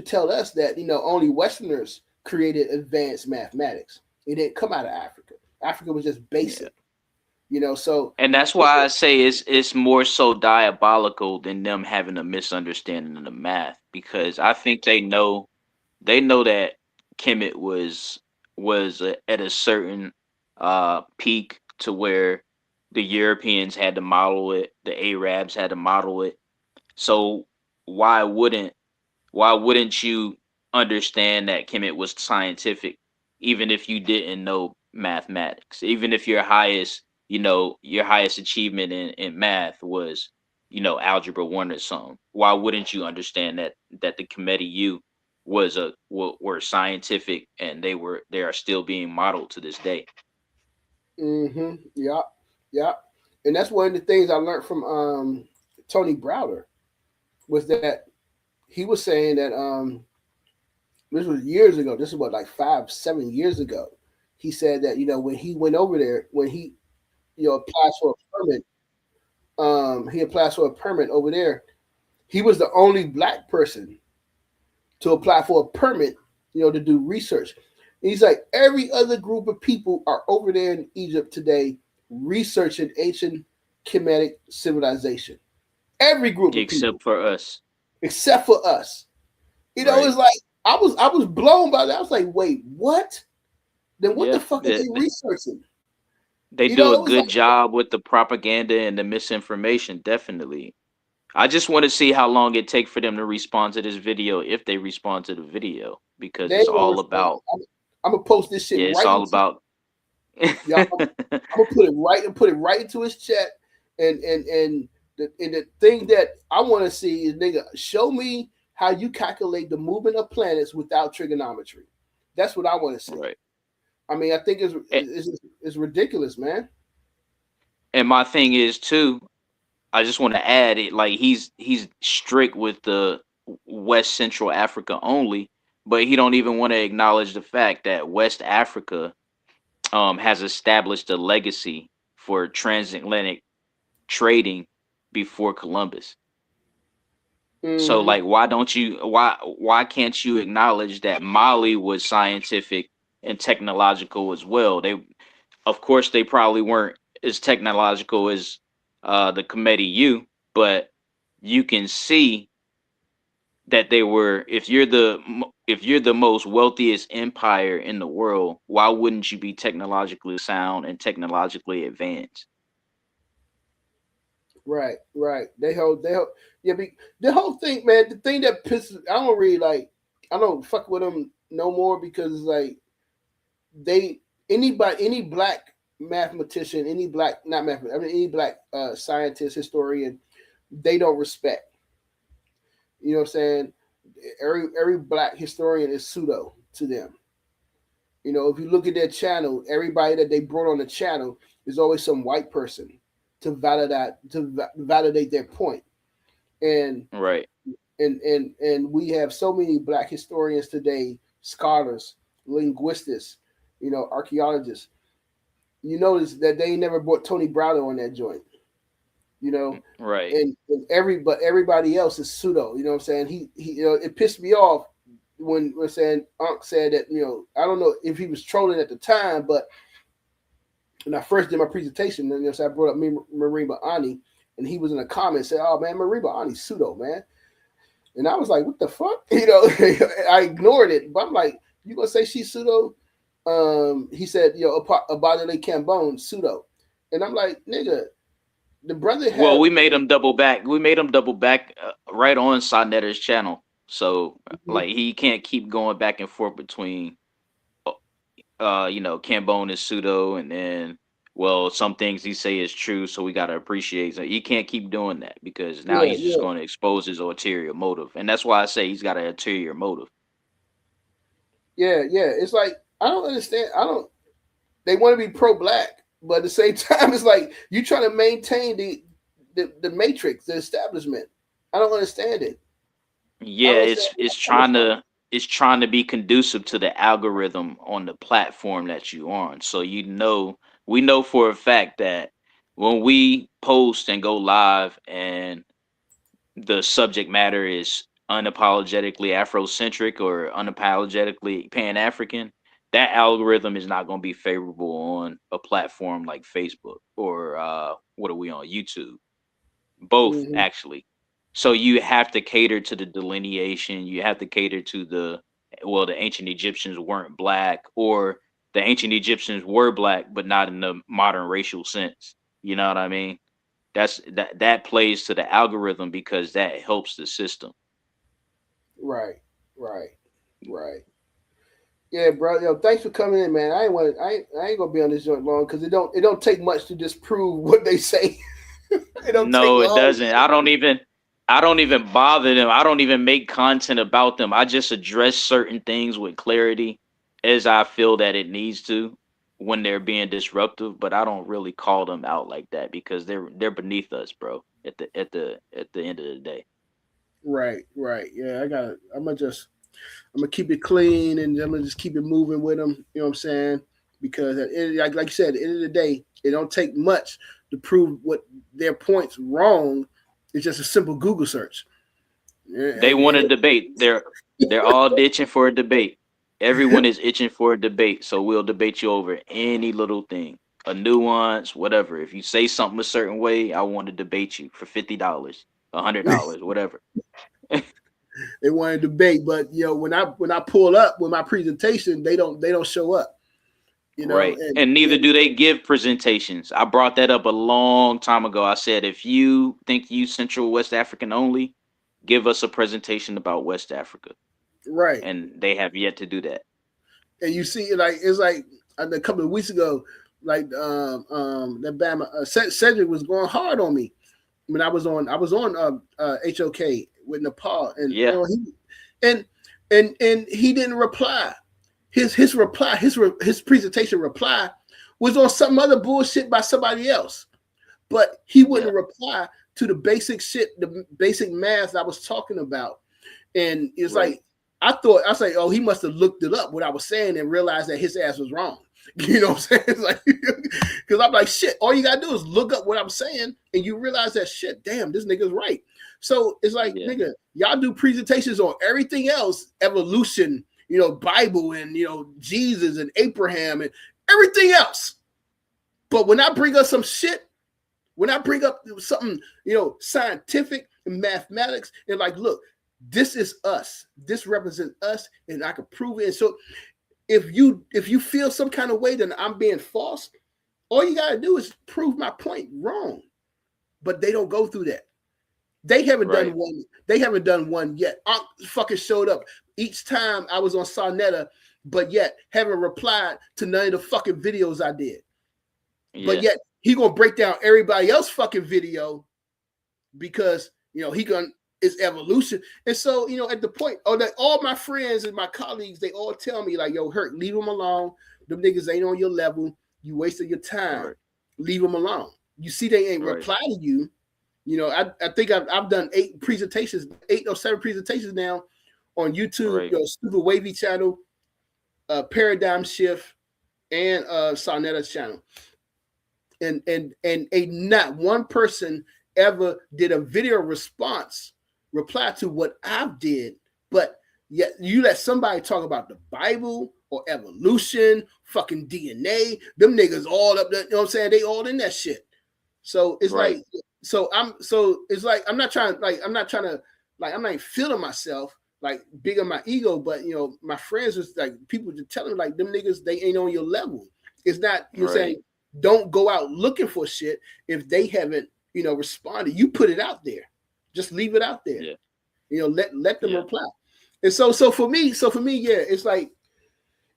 tell us that, you know, only Westerners created advanced mathematics. It didn't come out of Africa. Africa was just Yeah. basic, you know. So And that's why I say it's more so diabolical than them having a misunderstanding of the math, because I think they know that Kemet was at a certain peak to where the Europeans had to model it, the Arabs had to model it. So why wouldn't why wouldn't you understand that Kemet was scientific, even if you didn't know mathematics? Even if your highest, your highest achievement in math was, algebra one or something. Why wouldn't you understand that the Kemet U were scientific, and they are still being modeled to this day? yeah, yeah. And that's one of the things I learned from Tony Browder was that he was saying that this was years ago. This is what, like 5, 7 years ago. He said that, you know, when he went over there, when he, you know, applied for a permit, he applied for a permit over there. He was the only black person to apply for a permit, you know, to do research. And he's like, every other group of people are over there in Egypt today researching ancient Kemetic civilization. Every group of people, Except for us, except for us. You know, right? it's like I was blown by that. I was like, wait, what? Then what the Yeah, fuck are they researching? they You do know, a it was good like, job with the propaganda and the misinformation, definitely. I just want to see how long it take for them to respond to this video, if they respond to the video, because they it's ain't gonna all respond. about, I'm gonna post this shit yeah, it's right all into about. y'all. I'm gonna put it right into his chat, and the thing that I want to see is, nigga, show me how you calculate the movement of planets without trigonometry. That's what I want to see. Right. I mean, I think A- it's ridiculous, man. And my thing is too, I just want to add it, like he's strict with the West Central Africa only, but he don't even want to acknowledge the fact that West Africa has established a legacy for transatlantic trading before Columbus. So Mm-hmm. like, why can't you acknowledge that Mali was scientific and technological as well? They, of course, they probably weren't as technological as the Committee U, but you can see that they were. If you're the most wealthiest empire in the world, why wouldn't you be technologically sound and technologically advanced? Right, right. Yeah. The whole thing, man. The thing that pisses, I don't really like. I don't fuck with them no more because it's like they any black mathematician, any black not math, I mean any black scientist, historian, they don't respect. You know what I'm saying? Every black historian is pseudo to them. You know, if you look at their channel, everybody that they brought on the channel is always some white person to validate their point. And Right. and we have so many black historians today, scholars, linguistics, you know, archaeologists. You notice that they never brought Tony Browder on that joint, you know, Right. but everybody else is pseudo. You know what I'm saying? He you know, it pissed me off when we're saying Unc said that, you know, I don't know if he was trolling at the time, but when I first did my presentation, and, you know, so I brought up Mariba Ani, and he was in a comment said, "Oh man, Mariba Ani's pseudo, man." And I was like, "What the fuck?" You know, I ignored it, but I'm like, "You gonna say she's pseudo?" He said, Abadele Cambone, Pseudo. And I'm like, nigga, the brother Well, have we made him double back. We made him double back right on Soneta's channel. So like he can't keep going back and forth between Cambone is pseudo, and then well, some things he say is true, so we gotta appreciate. So you can't keep doing that because now yeah, he's just yeah, going to expose his ulterior motive, and that's why I say he's got an ulterior motive. yeah, yeah. It's like I don't understand. I don't. They want to be pro black, but at the same time, it's like you trying to maintain the matrix, the establishment. I don't understand it. I Yeah, don't understand where it's that's coming from. it's trying to be conducive to the algorithm on the platform that you on. So we know for a fact that when we post and go live and the subject matter is unapologetically Afrocentric or unapologetically Pan African, that algorithm is not going to be favorable on a platform like Facebook or what are we on YouTube? Both Hmm. actually. So you have to cater to the delineation. You have to cater to the ancient Egyptians weren't black, or the ancient Egyptians were black, but not in the modern racial sense. You know what I mean? That plays to the algorithm because that helps the system. Right, right, right. Yeah, bro. Thanks for coming in, man. I ain't gonna be on this joint long because it don't take much to disprove what they say. It don't take No, it long. doesn't. I don't even bother them. I don't even make content about them. I just address certain things with clarity as I feel that it needs to when they're being disruptive, but I don't really call them out like that because they're beneath us, bro. At the end of the day. Right, right. Yeah, I'm gonna keep it clean and I'm gonna just keep it moving with them. You know what I'm saying? Because like you said, at the end of the day, it don't take much to prove what their points wrong. It's just a simple Google search. Yeah, They want a debate. They're all itching for a debate. Everyone is itching for a debate, so we'll debate you over any little thing, a nuance, whatever. If you say something a certain way, I want to debate you for $50, $100, whatever. they want to debate, but when I pull up with my presentation, they don't show up. Right. And And neither do they give presentations. I brought that up a long time ago. I said, if you think you Central West African only, give us a presentation about West Africa. right. And they have yet to do that. And you see, like it's like a couple of weeks ago, like that Bama Cedric was going hard on me when I was on HOK with Nepal, and Yeah. and and he didn't reply. His reply, his presentation reply was on some other bullshit by somebody else, but he Yeah. wouldn't reply to the basic shit, the basic math I was talking about. And it's Right. like I was like, oh, he must have looked it up what I was saying and realized that his ass was wrong. You know what I'm saying? It's like because I'm like, shit, all you gotta do is look up what I'm saying and you realize that shit, damn, this nigga's right. So it's like, Yeah. nigga, y'all do presentations on everything else, evolution, Bible and Jesus and Abraham and everything else. But when I bring up some shit, when I bring up something, scientific and mathematics, and like, look, this is us. This represents us, and I can prove it. And so if you feel some kind of way that I'm being false, all you gotta do is prove my point wrong. But they don't go through that. They haven't done Right. one. They haven't done one yet. I fucking showed up each time I was on Soneta, but yet haven't replied to none of the fucking videos I did. But Yeah. yet he gonna break down everybody else fucking video because he gonna it's evolution. And so at the point, that all my friends and my colleagues, they all tell me like, yo, Hurt, leave them alone. Them niggas ain't on your level. You wasted your time. Right. Leave them alone. You see, they ain't Right. reply to you. I think I've done 8 or 7 presentations now on YouTube, Right. Super Wavy channel, Paradigm Shift, and Soneta's channel. And not one person ever did a video reply to what I did, but yet you let somebody talk about the Bible or evolution, fucking DNA, them niggas all up there, you know what I'm saying? They all in that shit. So it's Right. like, so it's like I'm not trying to like I'm not feeling myself. like big on my ego, but my friends was like people just telling me like them niggas they ain't on your level. It's not saying Right. don't go out looking for shit if they haven't responded. You put it out there, just leave it out there. Yeah. Let them Yeah. reply. And so for me, yeah, it's like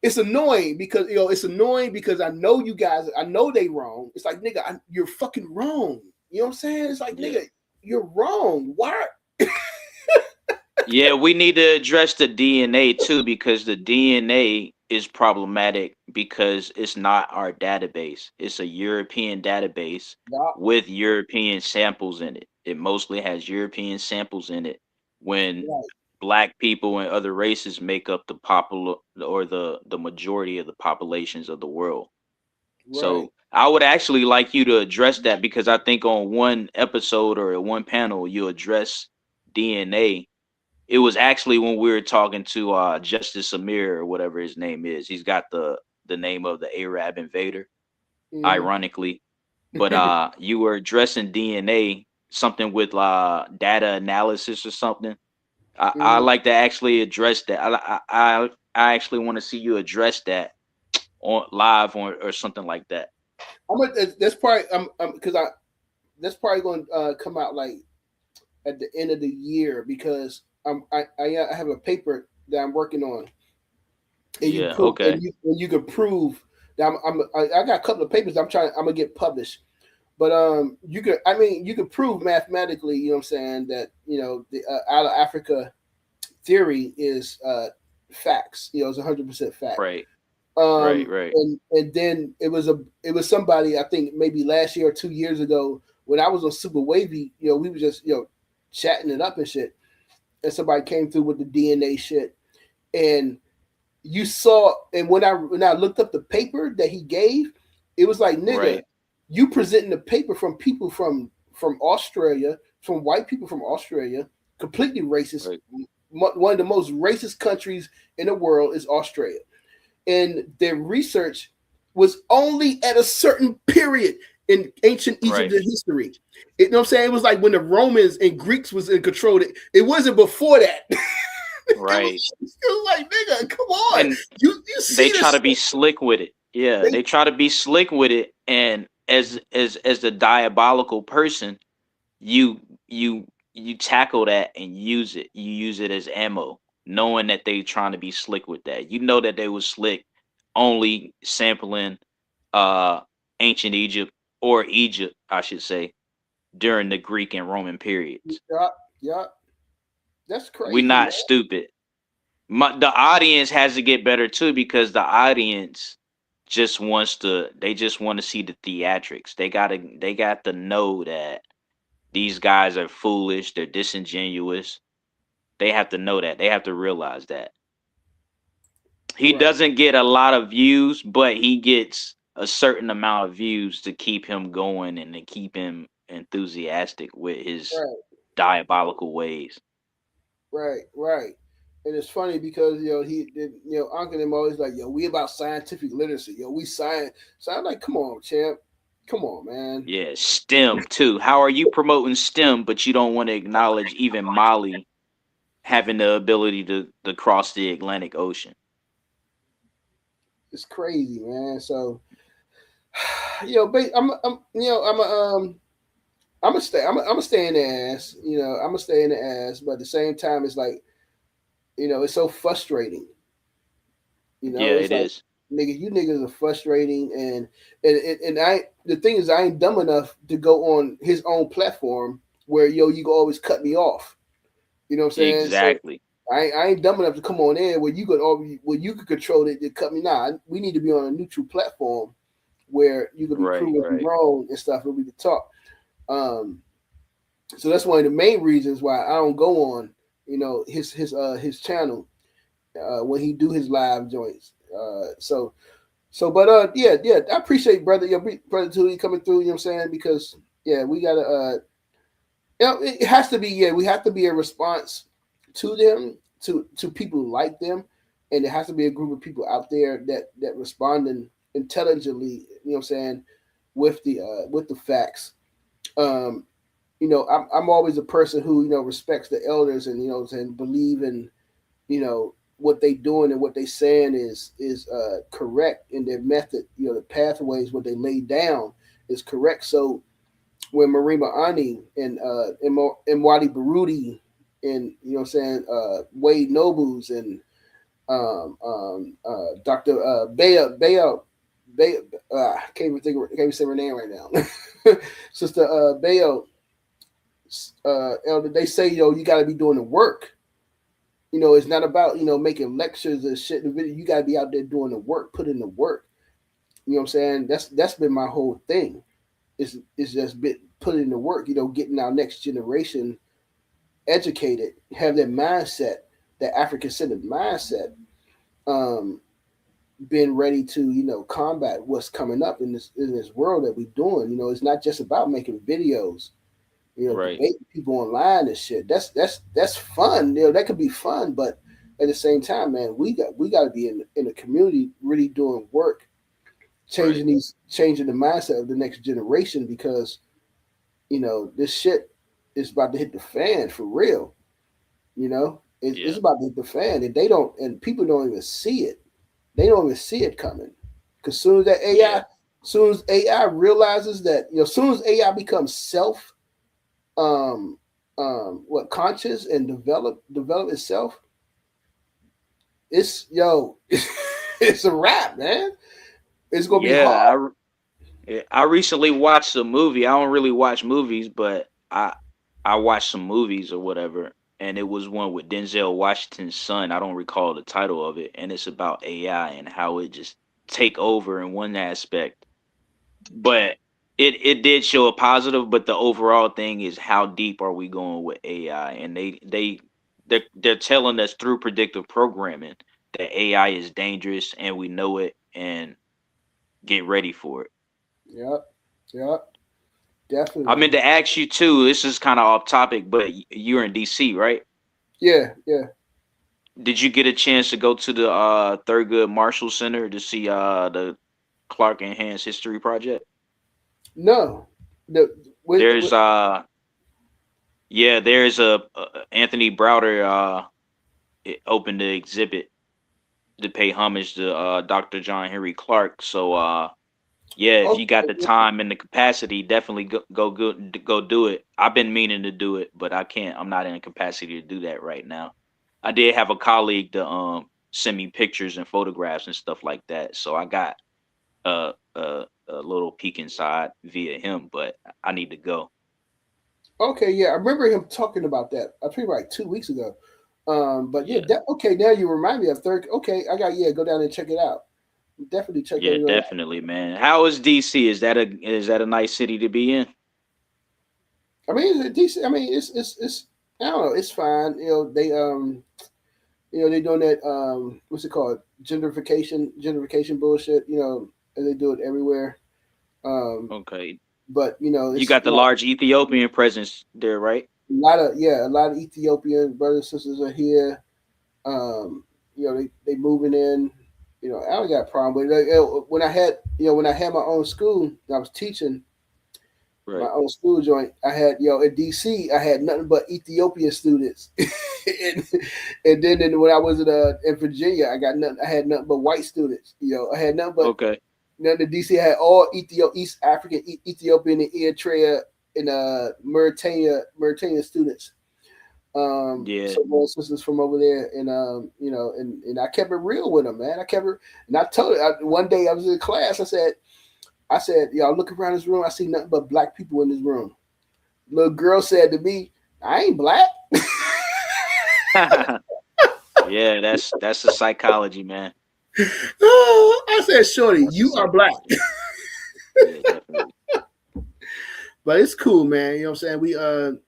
it's annoying because I know you guys. I know they wrong. It's like nigga, you're fucking wrong. You know what I'm saying? It's like Yeah. nigga, you're wrong. Why? Yeah, we need to address the DNA too because the DNA is problematic because it's not our database. It's a European database Yup, with European samples in it. It mostly has European samples in it when right, black people and other races make up the popular or the majority of the populations of the world. right. So I would actually like you to address that because I think on one episode or one panel you address DNA. It was actually when we were talking to Justice Amir or whatever his name is. He's got the name of the Arab invader, Mm-hmm. ironically. But you were addressing DNA, something with data analysis or something. I Mm-hmm. like to actually address that. I actually want to see you address that on live or something like that. That's probably because I that's probably going to come out like at the end of the year because I have a paper that I'm working on, and Yeah. Okay. you can prove that I got a couple of papers I'm gonna get published. But you could prove mathematically, what I'm saying, that the out of Africa theory is facts. It's 100% fact. Right. Right. Um, Right. and then it was somebody I think maybe last year or 2 years ago when I was on Super Wavy. We were just chatting it up and shit, and somebody came through with the DNA shit, and you saw, and when I looked up the paper that he gave, it was like nigga, Right. you presenting the paper from people from Australia, from white people from Australia, completely racist. Right. One of the most racist countries in the world is Australia, and their research was only at a certain period in ancient Right. Egyptian history. You know what I'm saying? It was like when the Romans and Greeks was in control. It wasn't before that. Right. It was like, nigga, come on. And You they see try this to be shit. slick with it. Yeah, They they try to be slick with it, and as the diabolical person, you you tackle that and use it. You use it as ammo, knowing that they trying to be slick with that. You know that they was slick, only sampling uh ancient Egypt or Egypt, I should say, during the Greek and Roman periods. yeah, yeah. That's We crazy, man. not stupid. The audience has to get better too because the audience they just want to see the theatrics. They got to know that these guys are foolish, they're disingenuous. They have to know that. They have to realize that. He Right, doesn't get a lot of views, but he gets a certain amount of views to keep him going and to keep him enthusiastic with his right, diabolical ways. right. And it's funny because Uncle and them always like, we about scientific literacy. We science. So I'm like, come on, champ, come on, man. Yeah, STEM too. How are you promoting STEM, but you don't want to acknowledge even Molly having the ability to cross the Atlantic Ocean? It's crazy, man. So, I'm I'm a I'm gonna stay. I'm gonna stay in the ass. I'm gonna stay in the ass. But at the same time, it's like, it's so frustrating. Yeah, It's it like, is. nigga, you niggas are frustrating, and I. The thing is, I ain't dumb enough to go on his own platform where you can always cut me off. You know what I'm saying? So Exactly. I ain't dumb enough to come on there where you could control it to cut me. Nah, we need to be on a neutral platform where you could be Right, proven to be right, wrong and stuff, and we could talk. Um, so that's one of the main reasons why I don't go on, his channel when he do his live joints. But yeah, I appreciate brother Tootie coming through. You know what I'm saying? Because yeah, we gotta it has to be, we have to be a response to them, to people like them, and there has to be a group of people out there that responding intelligently. You know what I'm saying? With the facts. I'm always a person who respects the elders and and believe in what they doing and what they saying is correct in their method. The pathways what they laid down is correct. So when Marima Ani and Wadi Barudi and Wade Nobles and Dr. Baya, I can't even say her name right now. Sister Bayo, Elder, they say you got to be doing the work. It's not about making lectures and shit in the video. You got to be out there doing the work, put in the work. You know what I'm saying? That's been my whole thing. It's just been putting in the work. Getting our next generation educated, have that mindset, that African centered mindset, um, being ready to combat what's coming up in this world that we're doing. It's not just about making videos, Right. debating people online and shit. That's fun. That could be fun, but at the same time, man, we got to be in the community really doing work, Right. changing the mindset of the next generation because this shit is about to hit the fan for real. It's Yeah. about to hit the fan, and they don't, and people don't even see it. They don't even see it coming. Because soon as that Yeah. AI, soon as AI realizes that, soon as AI becomes self, what conscious and develop itself, it's it's a wrap, man. It's gonna be Yeah. hard. Yeah, I recently watched a movie. I don't really watch movies, but I watched some movies or whatever, and it was one with Denzel Washington's son. I don't recall the title of it, and it's about AI and how it just take over in one aspect. But it did show a positive, but the overall thing is how deep are we going with AI? And they're telling us through predictive programming that AI is dangerous and we know it and get ready for it. Yep, yep, I meant definitely. to ask you too. This is kind of off topic, but you're in DC, right? Yeah, yeah. Did you get a chance to go to the Thurgood Marshall Center to see the Clark Enhanced History Project? No, the There's yeah, there's a Anthony Browder opened the exhibit to pay homage to Dr. John Henry Clark. So yeah, if you got the okay, time and the capacity, definitely go do it. I've been meaning to do it, but I can't. I'm not in a capacity to do that right now. I did have a colleague to send me pictures and photographs and stuff like that, so I got a little peek inside via him. But I need to go. okay, yeah. I remember him talking about that. I think like 2 weeks ago. But yeah, Yeah, okay. Now you remind me of third. Okay, I got go down and check it out. Definitely check yeah, it out. definitely, man. How is DC? Is that a nice city to be in? I mean, it's decent. I mean, it's I don't know. It's fine. They doing that. What's it called? Gentrification bullshit. And they do it everywhere. Um, Okay, but you it's got the large Ethiopian presence there, right? a lot of Ethiopian brothers and sisters are here. Um, they moving in. I don't got a problem with it. When I had my own school, I was teaching my Right. own school joint. I had in DC, I had nothing but Ethiopian students, and then when I was in Virginia, I had nothing but white students. I had nothing but Okay. none of DC. I had all East African, Ethiopian, and Eritrea and Mauritania students. Yeah. So my sisters from over there, and and I kept it real with them, man. I kept it, and I told her one day I was in class. I said, y'all look around this room. I see nothing but black people in this room. Little girl said to me, "I ain't black." Yeah, that's the psychology, man. I said, "Shorty, That's the you are black." psychology. Yeah, definitely. But it's cool, man. You know what I'm saying?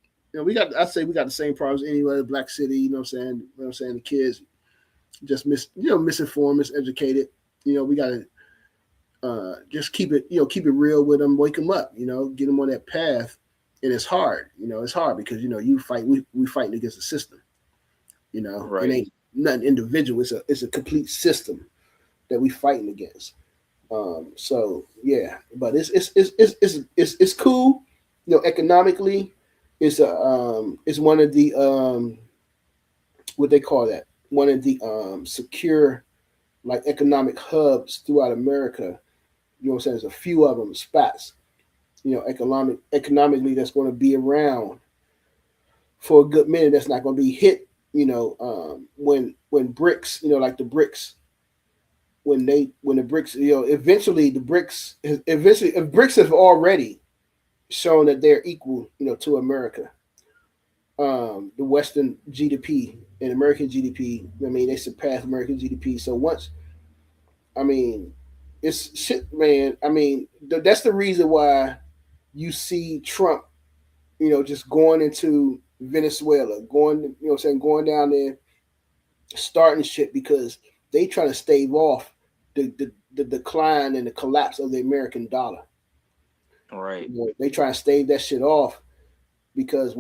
I'd say we got the same problems any other black city. You know what I'm saying? You know what I'm saying? The kids just misinformed, miseducated. We gotta just keep it real with them, wake them up. Get them on that path. And it's hard. It's hard because we fighting against the system. It Right. ain't nothing individual. It's a complete system that we fighting against. So yeah, but it's cool. Economically, it's one of the what they call that. one of the secure like economic hubs throughout America. You know what I'm saying? There's a few of them spots, economically that's going to be around for a good minute. That's not going to be hit. When bricks, like the bricks, when the bricks, eventually the bricks, eventually if bricks have already shown that they're equal, to America, the Western GDP and American GDP. I mean, they surpass American GDP. So once, I mean, it's shit, man. I mean, that's the reason why you see Trump, just going into Venezuela, going down there, starting shit because they trying to stave off the decline and the collapse of the American dollar. Right. They try to stave that shit off because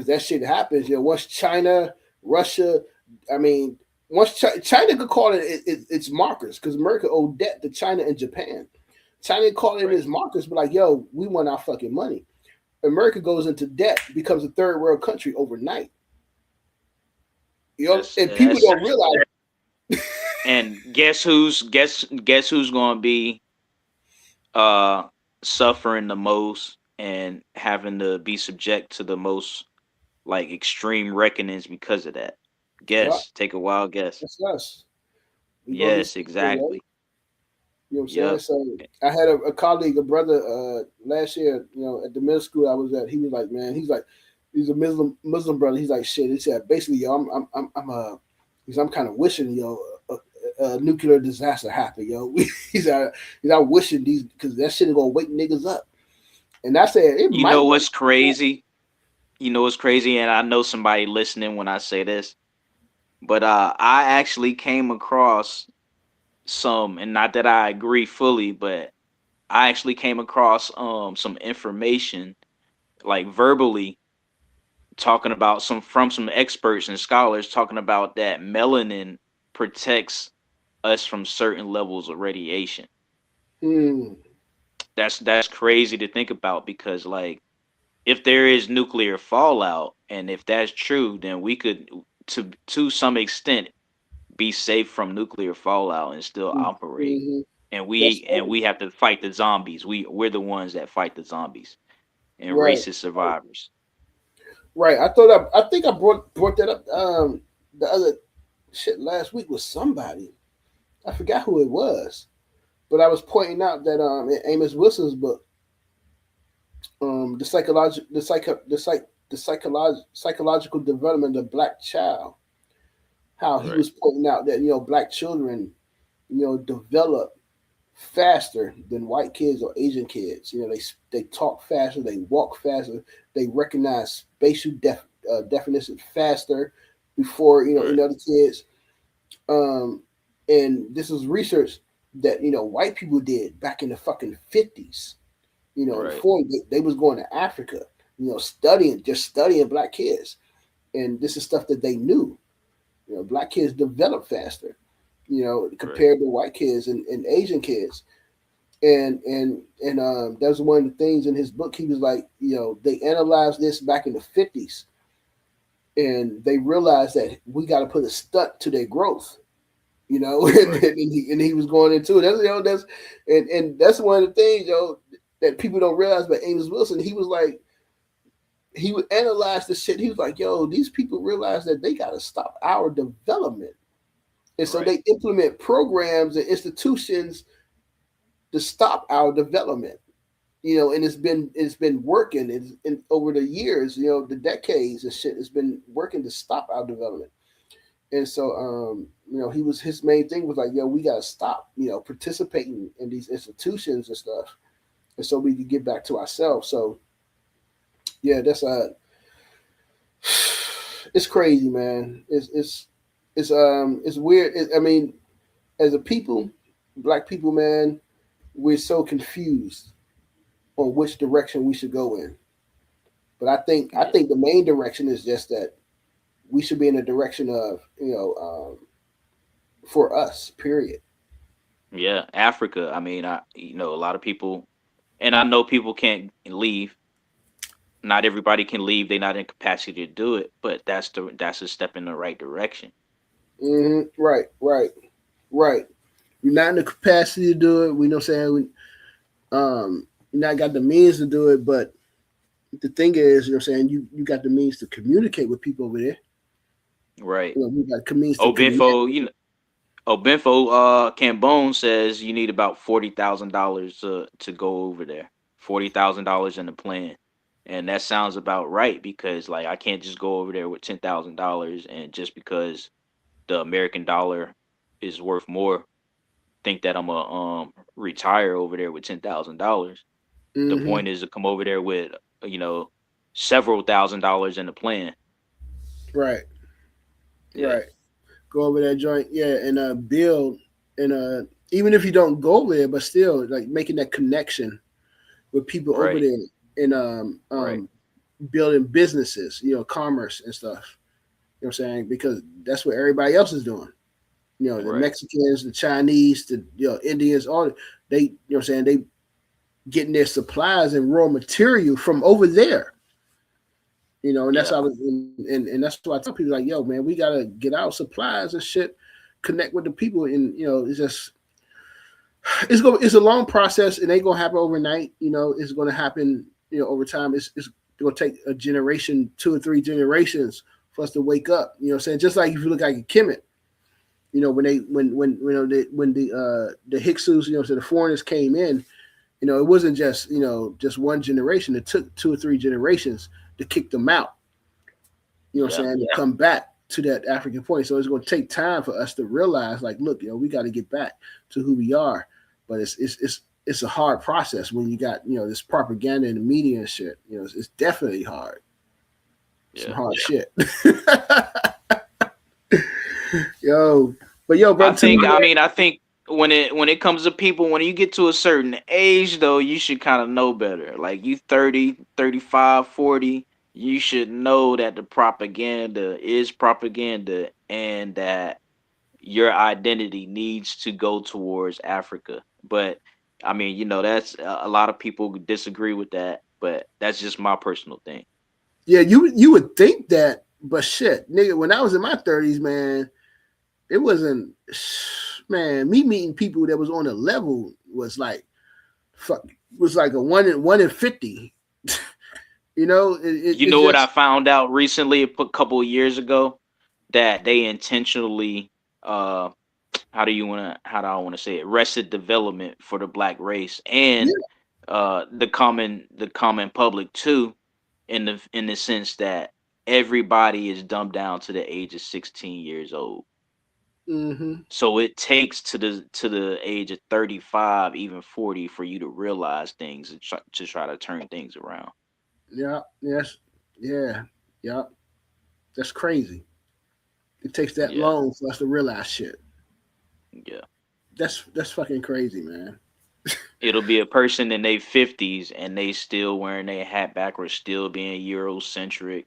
that shit happens. Once China, Russia, I mean, once China could call its markers because America owed debt to China and Japan. China call it Right. its markers, but like, yo, we want our fucking money. America goes into debt, becomes a third world country overnight. And people That's don't realize. and guess who's gonna be uh suffering the most and having to be subject to the most like extreme reckonings because of that. Yeah, Guess. Take a wild guess. that's us. We gonna get Yes, scared, right? exactly. You know what I'm saying? Yep. So I had a colleague, a brother, last year, at the middle school I was at. He was like, man, he's a Muslim brother. He's like, shit. He said, basically, yo, I'm kind of wishing, a nuclear disaster happened, yo. He's out wishing these because that shit is gonna wake niggas up. And I said, it You might know wake what's niggas up. crazy? You know what's crazy, and I know somebody listening when I say this, but I actually came across some, and not that I agree fully, but I actually came across some information like verbally talking about some experts and scholars talking about that melanin protects us from certain levels of radiation. Hmm. That's crazy to think about because like if there is nuclear fallout and if that's true, then we could to some extent be safe from nuclear fallout and still operate. Mm-hmm. And That's we have to fight the zombies. We're the ones that fight the zombies and right. racist survivors. Right. I think I brought that up the other shit last week with somebody. I forgot who it was, but I was pointing out that in Amos Wilson's book, the psychological psychological development of black child, how he Right, was pointing out that black children develop faster than white kids or Asian kids. They talk faster, they walk faster, they recognize spatial definition faster before right, any other kids. Um, and this is research that white people did back in the fucking 50s. The right, 40s, they was going to Africa, studying black kids, and this is stuff that they knew. Black kids develop faster, right, compared to white kids and Asian kids. And that was one of the things in his book. He was like, they analyzed this back in the 50s, and they realized that we got to put a stunt to their growth. right, And he was going into it. And that's one of the things, that people don't realize. But Amos Wilson, he was like, he would analyze the shit. He was like, yo, these people realize that they got to stop our development, and so right, they implement programs and institutions to stop our development. And it's been working. Over the years, the decades and shit, it's been working to stop our development. And so, his main thing was like, yo, we gotta stop, participating in these institutions and stuff, and so we can get back to ourselves. So, yeah, that's it's crazy, man. It's weird. I mean, as a people, black people, man, we're so confused on which direction we should go in. But I yeah, think the main direction is just that we should be in the direction of for us. Period. yeah. Africa. I mean, a lot of people, and I know people can't leave. Not everybody can leave. They're not in capacity to do it, but that's a step in the right direction. Right, right, right. We're not in the capacity to do it. We know what I'm saying. You're not got the means to do it, but the thing is, you know what I'm saying, you got the means to communicate with people over there. Right. You got means to connect. Obenfo, Obenfo Cambone says you need about $40,000 to go over there. $40,000 in the plan. And that sounds about right because like I can't just go over there with $10,000 and just because the American dollar is worth more, think that I'm gonna retire over there with $10,000. The Hmm. point is to come over there with you know several $1,000s in the plan. Right, Yeah, right. Go over that joint, yeah, and build, and even if you don't go there, but still like making that connection with people over right, there and right, building businesses, commerce and stuff. You know what I'm saying? Because that's what everybody else is doing. The right, Mexicans, the Chinese, the Indians, all they, what I'm saying, they getting their supplies and raw material from over there. And that's yeah, how, and that's why I tell people like, yo, man, we gotta get our supplies and shit, connect with the people, and it's just it's a long process. It ain't gonna happen overnight. It's gonna happen, over time. It's gonna take a generation, 2 or 3 generations for us to wake up. You know what I'm saying? Just like if you look like a Kemet, when they when the Hyksos, so the foreigners came in, it wasn't just one generation. It took 2 or 3 generations to kick them out. You know what I'm yeah, saying? To come back to that African point. So it's going to take time for us to realize, like, look, we got to get back to who we are. But it's a hard process when you got this propaganda in the media and shit. It's definitely hard. Some yeah. hard shit. Yo, but yo, I brother, to me, think I think when it comes to people when you get to a certain age though, you should kind of know better. Like you 30, 35, 40, you should know that the propaganda is propaganda and that your identity needs to go towards Africa. But I mean, that's a lot of people disagree with that, but that's just my personal thing. yeah, you would think that, but shit, nigga, when I was in my 30s, man, it wasn't. Man, me meeting people that was on a level was like fuck, was like a one in 50. You It's know what I just found out recently, a couple of years ago, that they intentionally uh how do I want to say it, arrested development for the black race and yeah. the common public too, in the sense that everybody is dumbed down to the age of 16 years old. Mm-hmm. So it takes to the age of 35, even 40, for you to realize things and to try to turn things around. Yeah. Yes. Yeah. Yeah. That's crazy. It takes that Yeah, long for us to realize shit. yeah. That's fucking crazy, man. It'll be a person in their 50s and they still wearing their hat backwards, still being Eurocentric.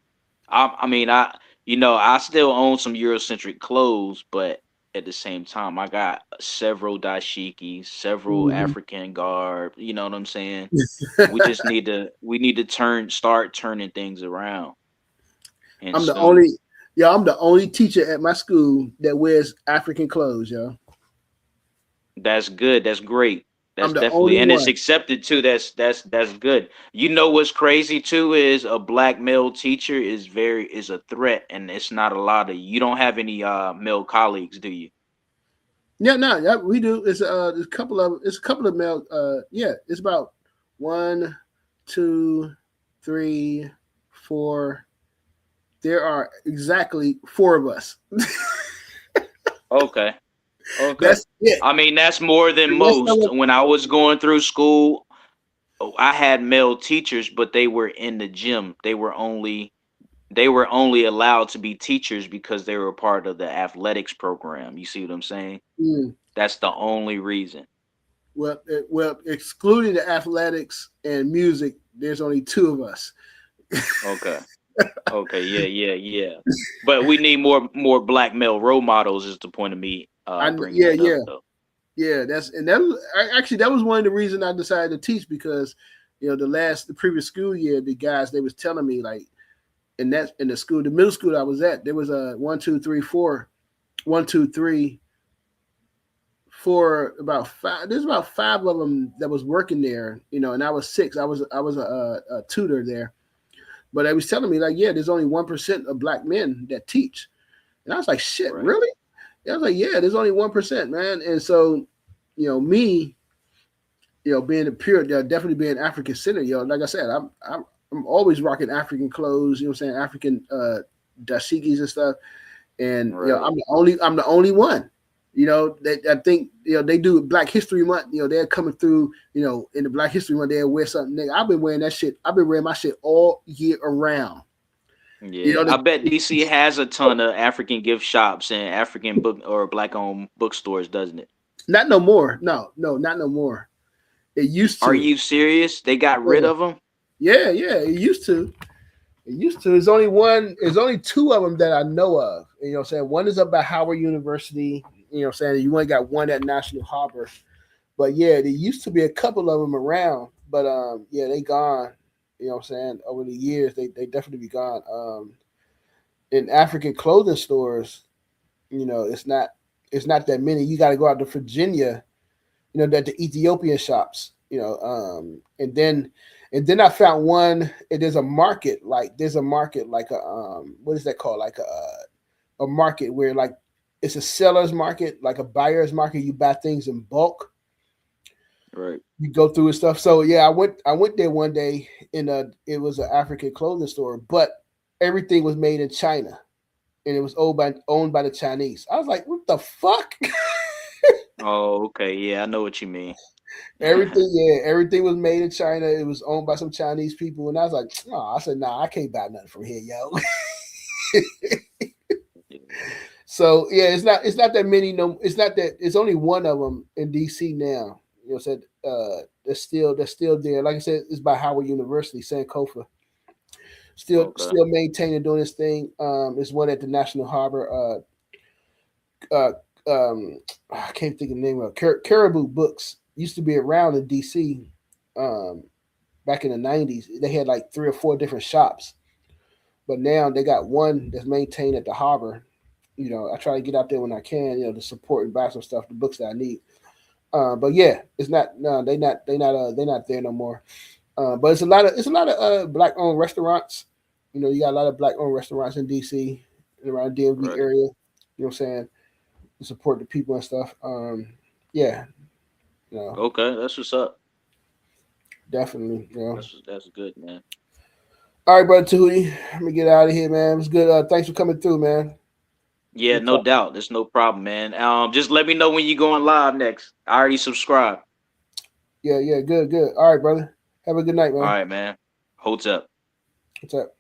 I mean, I still own some Eurocentric clothes, but at the same time, I got several dashikis, several Hmm. African garb. You know what I'm saying? We need to start turning things around. And I'm the so only I'm the only teacher at my school that wears African clothes, yo. that's good. That's great. That's I'm the definitely, only and it's one. accepted too. That's good. You know what's crazy too is a black male teacher is a threat, and it's not a lot of. You don't have any male colleagues, do you? Yeah, no, yeah, we do. It's a couple of male. Yeah, it's about one, two, three, four. There are exactly four of us. Okay, okay. That's it. I mean, that's more than The rest of most. them. When I was going through school, I had male teachers, but they were in the gym. They were only allowed to be teachers because they were part of the athletics program. You see what I'm saying? Mm, That's the only reason. well, excluding the athletics and music, there's only two of us. Okay. Okay. Yeah. Yeah. Yeah. But we need more black male role models. Is the point of me bringing Yeah, that up yeah, though. yeah. Actually that was one of the reasons I decided to teach because the previous school year the guys they was telling me like in the middle school I was at there was a 1, 2, 3, 4. one, two, three, four, about five. There's about five of them that was working there, and I was six. I was a tutor there, but they was telling me like, yeah, there's only 1% of black men that teach, and I was like, shit, Right. really? I was like, yeah, there's only 1%, man. And so, me, being a pure, definitely being African centered, like I said, I'm always rocking African clothes, what I'm saying, African dashikis and stuff. And Right. I'm the only one. I think they do Black History Month. They're coming through. In the Black History Month, they'll wear something. Nigga, I've been wearing that shit. I've been wearing my shit all year around. You Yeah, know, I the, bet DC has a ton of African gift shops and African book or black owned bookstores, doesn't it? not no more. No, no, not no more. It used Are to. you serious? They got rid Yeah, of them? yeah, yeah. It used to. It used to. There's only one. There's only two of them that I know of. What I'm saying, one is up at Howard University. What I'm saying, you only got one at National Harbor. But yeah, there used to be a couple of them around, but yeah, they gone. What I'm saying? Over the years, they definitely be gone. In African clothing stores, it's not that many. You got to go out to Virginia, that the Ethiopian shops, and then I found one. There's a market like a what is that called? Like a market where like it's a seller's market, like a buyer's market. You buy things in bulk, Right. you go through and stuff. So yeah, I went there one day it was an African clothing store, but everything was made in China and it was owned by the Chinese. I was like, what the fuck? Oh, okay. Yeah, I know what you mean. Everything was made in China. It was owned by some Chinese people, and I was like, oh, I said, nah, I can't buy nothing from here, yo. So yeah, it's not that many. No, it's not that. It's only one of them in DC now. Said that's still there. Like I said, it's by Howard University, Sankofa. Still Okay. still maintaining doing this thing. There's one at the National Harbor. Uh, I can't think of the name of it. Caribou Books used to be around in DC. Um, Back in the '90s, they had like three or four different shops, but now they got one that's maintained at the harbor. I try to get out there when I can, to support and buy some stuff, the books that I need. But yeah, it's not. No, they not there no more. But it's a lot of black owned restaurants. You got a lot of black owned restaurants in DC and around DMV Right. area. What I'm saying, to support the people and stuff. Yeah, you know, Okay, that's what's up. definitely. That's good, man. All right, brother Tootie, let me get out of here, man. It was good. Thanks for coming through, man. Yeah, Good no talk. doubt. There's no problem, man. Just let me know when you going live next. I already subscribed. Yeah, yeah, good, good. All right, brother. Have a good night, All man. right, man. Holds up. What's up?